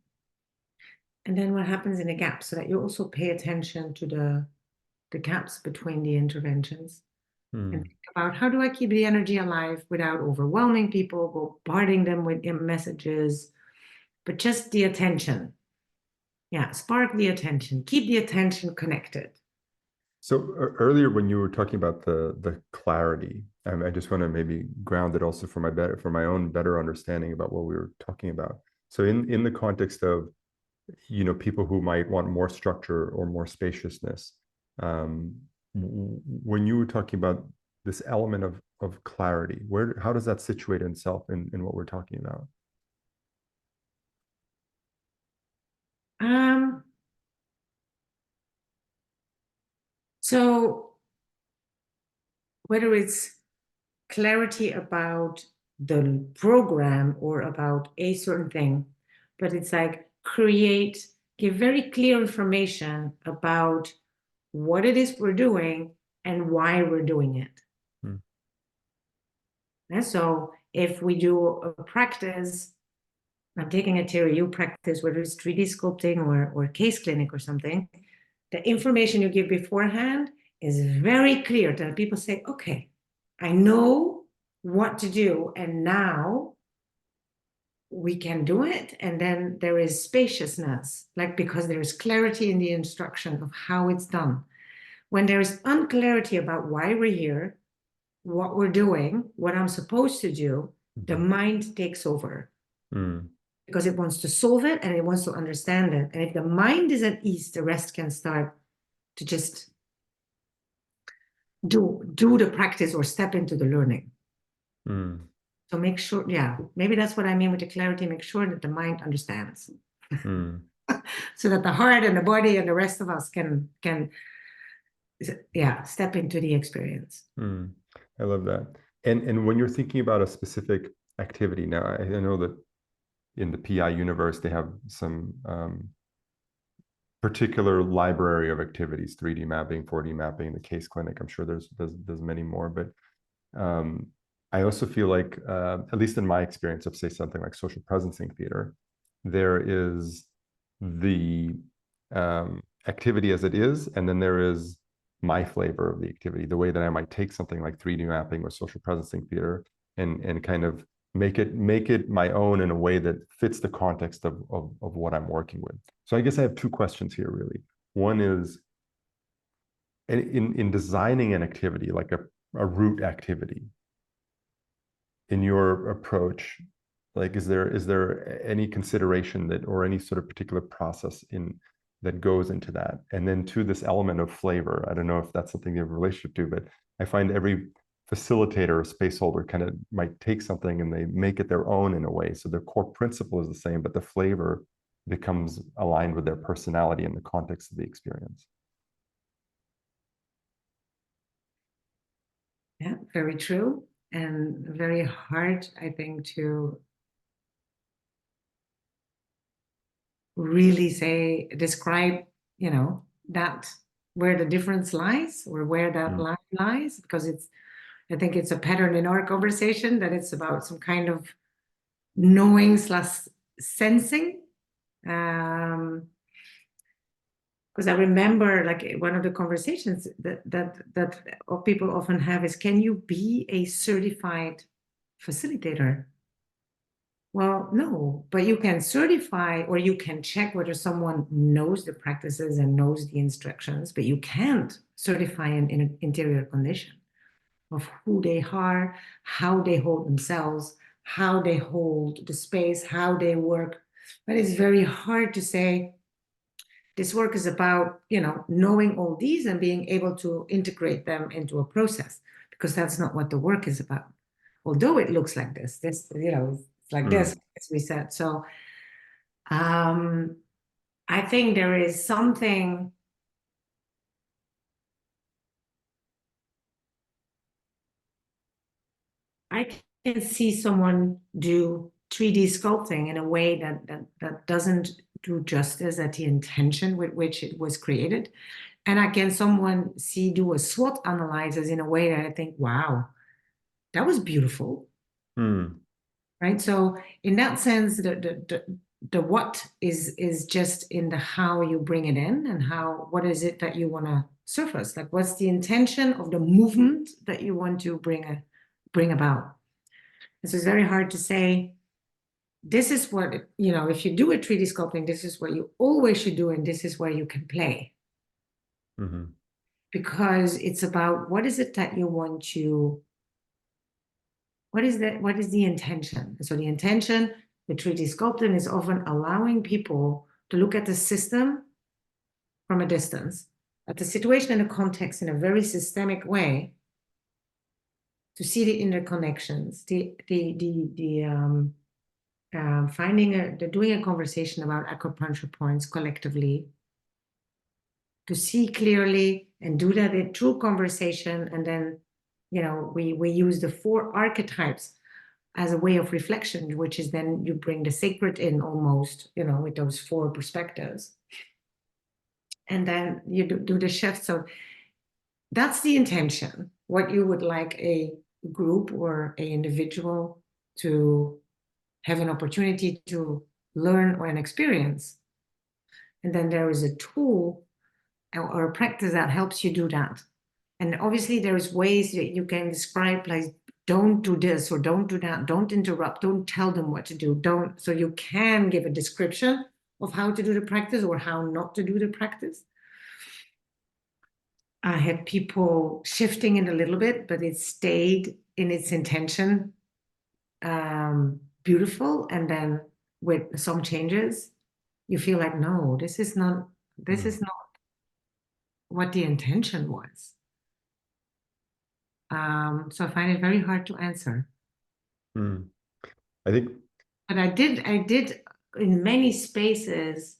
And then what happens in the gap, so that you also pay attention to the gaps between the interventions, and Mm. think about, how do I keep the energy alive without overwhelming people, bombarding them with messages, but just the attention. Yeah, spark the attention, keep the attention connected. So earlier when you were talking about the clarity, I just want to maybe ground it also for my own better understanding about what we were talking about. So in the context of, you know, people who might want more structure or more spaciousness, um, when you were talking about this element of clarity, where, how does that situate itself in what we're talking about? Um, so whether it's clarity about the program or about a certain thing, but it's like give very clear information about what it is we're doing and why we're doing it. Mm. And so if we do a practice, I'm taking a theory, you practice, whether it's 3D sculpting or case clinic or something, the information you give beforehand is very clear that people say, okay, I know what to do, and now we can do it. And then there is spaciousness, like, because there is clarity in the instruction of how it's done. When there is unclarity about why we're here, what we're doing, what I'm supposed to do, the Mhm. mind takes over, Mm. because it wants to solve it and it wants to understand it. And if the mind is at ease, the rest can start to just do the practice or step into the learning. Mm. So make sure, yeah, maybe that's what I mean with the clarity. Make sure that the mind understands, Mm. so that the heart and the body and the rest of us can yeah, step into the experience. Mm. I love that. And when you're thinking about a specific activity, now I know that in the PI universe they have some particular library of activities, 3D mapping, 4D mapping, the case clinic. I'm sure there's many more, but um, I also feel like, at least in my experience of, say, something like social presencing theater, there is the activity as it is, and then there is my flavor of the activity, the way that I might take something like 3D mapping or social presencing theater and kind of make it my own in a way that fits the context of what I'm working with. So I guess I have two questions here, really. One is in designing an activity, like a root activity, in your approach, like is there any consideration that or any sort of particular process in that goes into that? And then to this element of flavor, I don't know if that's something you have a relationship to, but I find every facilitator or space holder kind of might take something and they make it their own in a way. So their core principle is the same, but the flavor becomes aligned with their personality in the context of the experience. Yeah, very true. And very hard, I think, to really say, describe, that where the difference lies or where that Mm. line lies, because I think it's a pattern in our conversation that it's about some kind of knowing slash sensing. Because I remember like one of the conversations that people often have is, can you be a certified facilitator? Well, no, but you can certify or you can check whether someone knows the practices and knows the instructions, but you can't certify in an interior condition of who they are, how they hold themselves, how they hold the space, how they work. But it's very hard to say this work is about, knowing all these and being able to integrate them into a process, because that's not what the work is about. Although it looks like this, it's like this, Mm. as we said. So um, I think there is something. I can see someone do 3D sculpting in a way that doesn't do justice at the intention with which it was created. And I can someone see do a SWOT analysis in a way that I think, wow, that was beautiful, Mm. right? So in that sense, the what is just in the how you bring it in and what is it that you want to surface? Like what's the intention of the movement that you want to bring about? And so it's very hard to say, this is what, if you do a 3D sculpting, this is what you always should do, and this is where you can play. Mm-hmm. Because it's about what is it that you want to, what is the intention? And so the intention with 3D sculpting is often allowing people to look at the system from a distance, at the situation and the context in a very systemic way, to see the interconnections, they're doing a conversation about acupuncture points collectively, to see clearly and do that in true conversation. And then, we use the 4 archetypes as a way of reflection, which is then you bring the sacred in almost, with those 4 perspectives. And then you do the shift. So that's the intention, what you would like a group or a individual to have an opportunity to learn or an experience. And then there is a tool or a practice that helps you do that. And obviously there is ways that you can describe, like, don't do this or don't do that, don't interrupt, don't tell them what to do, don't. So you can give a description of how to do the practice or how not to do the practice. I had people shifting it a little bit, but it stayed in its intention, beautiful. And then with some changes, you feel like, no, this is not Mm. what the intention was. So I find it very hard to answer. Mm. I think. But I did in many spaces,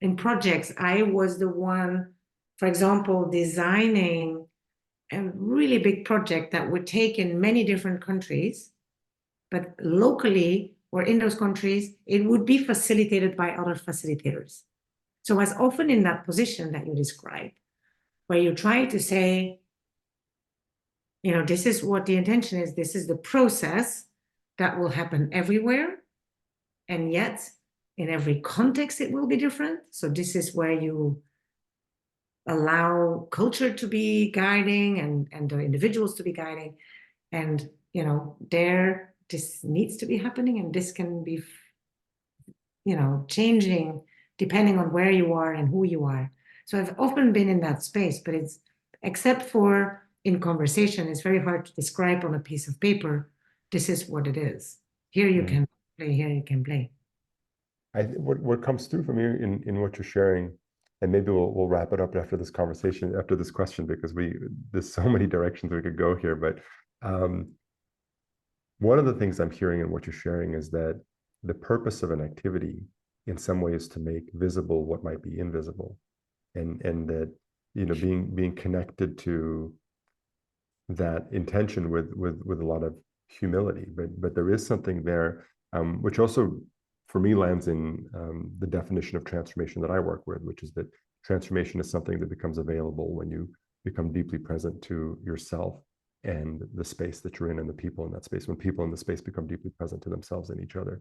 in projects, I was the one, for example, designing a really big project that would take in many different countries, but locally or in those countries, it would be facilitated by other facilitators. So I was often in that position that you described, where you try to say, this is what the intention is, this is the process that will happen everywhere. And yet, in every context, it will be different. So this is where you allow culture to be guiding and the individuals to be guiding. And, this needs to be happening, and this can be, changing depending on where you are and who you are. So I've often been in that space, but it's, except for in conversation, it's very hard to describe on a piece of paper. This is what it is. Here you Mm. can play, here you can play. What comes through from you in what you're sharing, and maybe we'll wrap it up after this conversation, after this question, because there's so many directions we could go here. But um, one of the things I'm hearing in what you're sharing is that the purpose of an activity in some way is to make visible what might be invisible, and that being connected to that intention with a lot of humility, but there is something there, which also for me lands in the definition of transformation that I work with, which is that transformation is something that becomes available when you become deeply present to yourself and the space that you're in and the people in that space, when people in the space become deeply present to themselves and each other,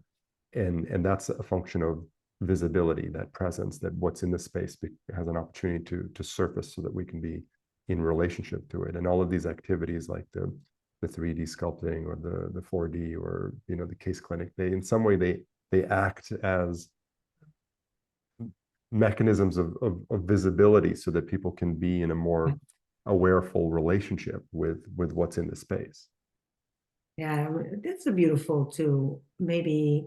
and that's a function of visibility, that presence, that what's in the space has an opportunity to surface so that we can be in relationship to it. And all of these activities like the 3D sculpting or the 4D or the case clinic, they in some way they act as mechanisms of visibility so that people can be in a more awareful relationship with what's in the space. Yeah, that's a beautiful to maybe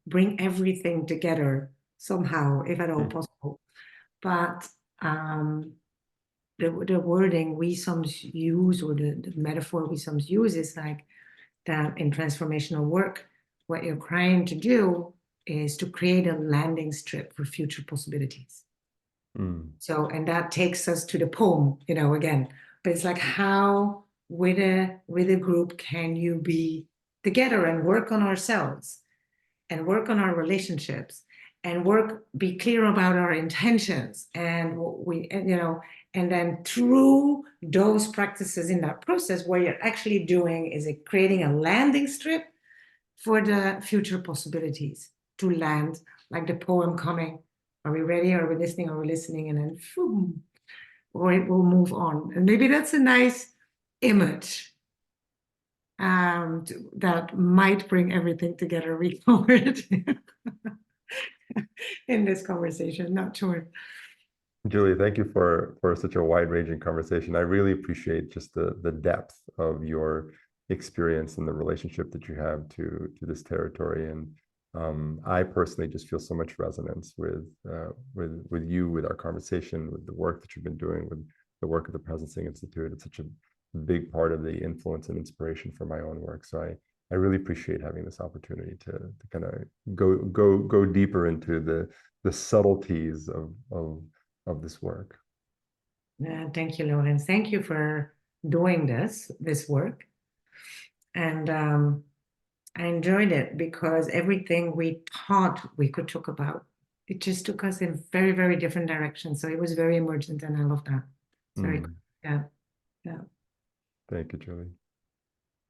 bring everything together somehow, if at all Mm. possible. But the wording we sometimes use, or the metaphor we sometimes use, is like that in transformational work, what you're trying to do is to create a landing strip for future possibilities. Mm. So, and that takes us to the poem, again. But it's like, how with a group can you be together and work on ourselves and work on our relationships and be clear about our intentions, and and then through those practices in that process, what you're actually doing is creating a landing strip for the future possibilities to land, like the poem coming. Are we ready? Are we listening? Are we listening? And then boom, or it will move on. And maybe that's a nice image that might bring everything together. We forward in this conversation. Not sure. Julia, thank you for such a wide-ranging conversation. I really appreciate just the depth of your experience and the relationship that you have to this territory. And I personally just feel so much resonance with you, with our conversation, with the work that you've been doing, with the work of the Presencing Institute. It's such a big part of the influence and inspiration for my own work. So I really appreciate having this opportunity to kind of go deeper into the subtleties of this work. Thank you, Lawrence. Thank you for doing this work. And I enjoyed it because everything we thought we could talk about, it just took us in very, very different directions. So it was very emergent, and I love that. It's very cool. Mm. Yeah. Yeah. Thank you, Julie.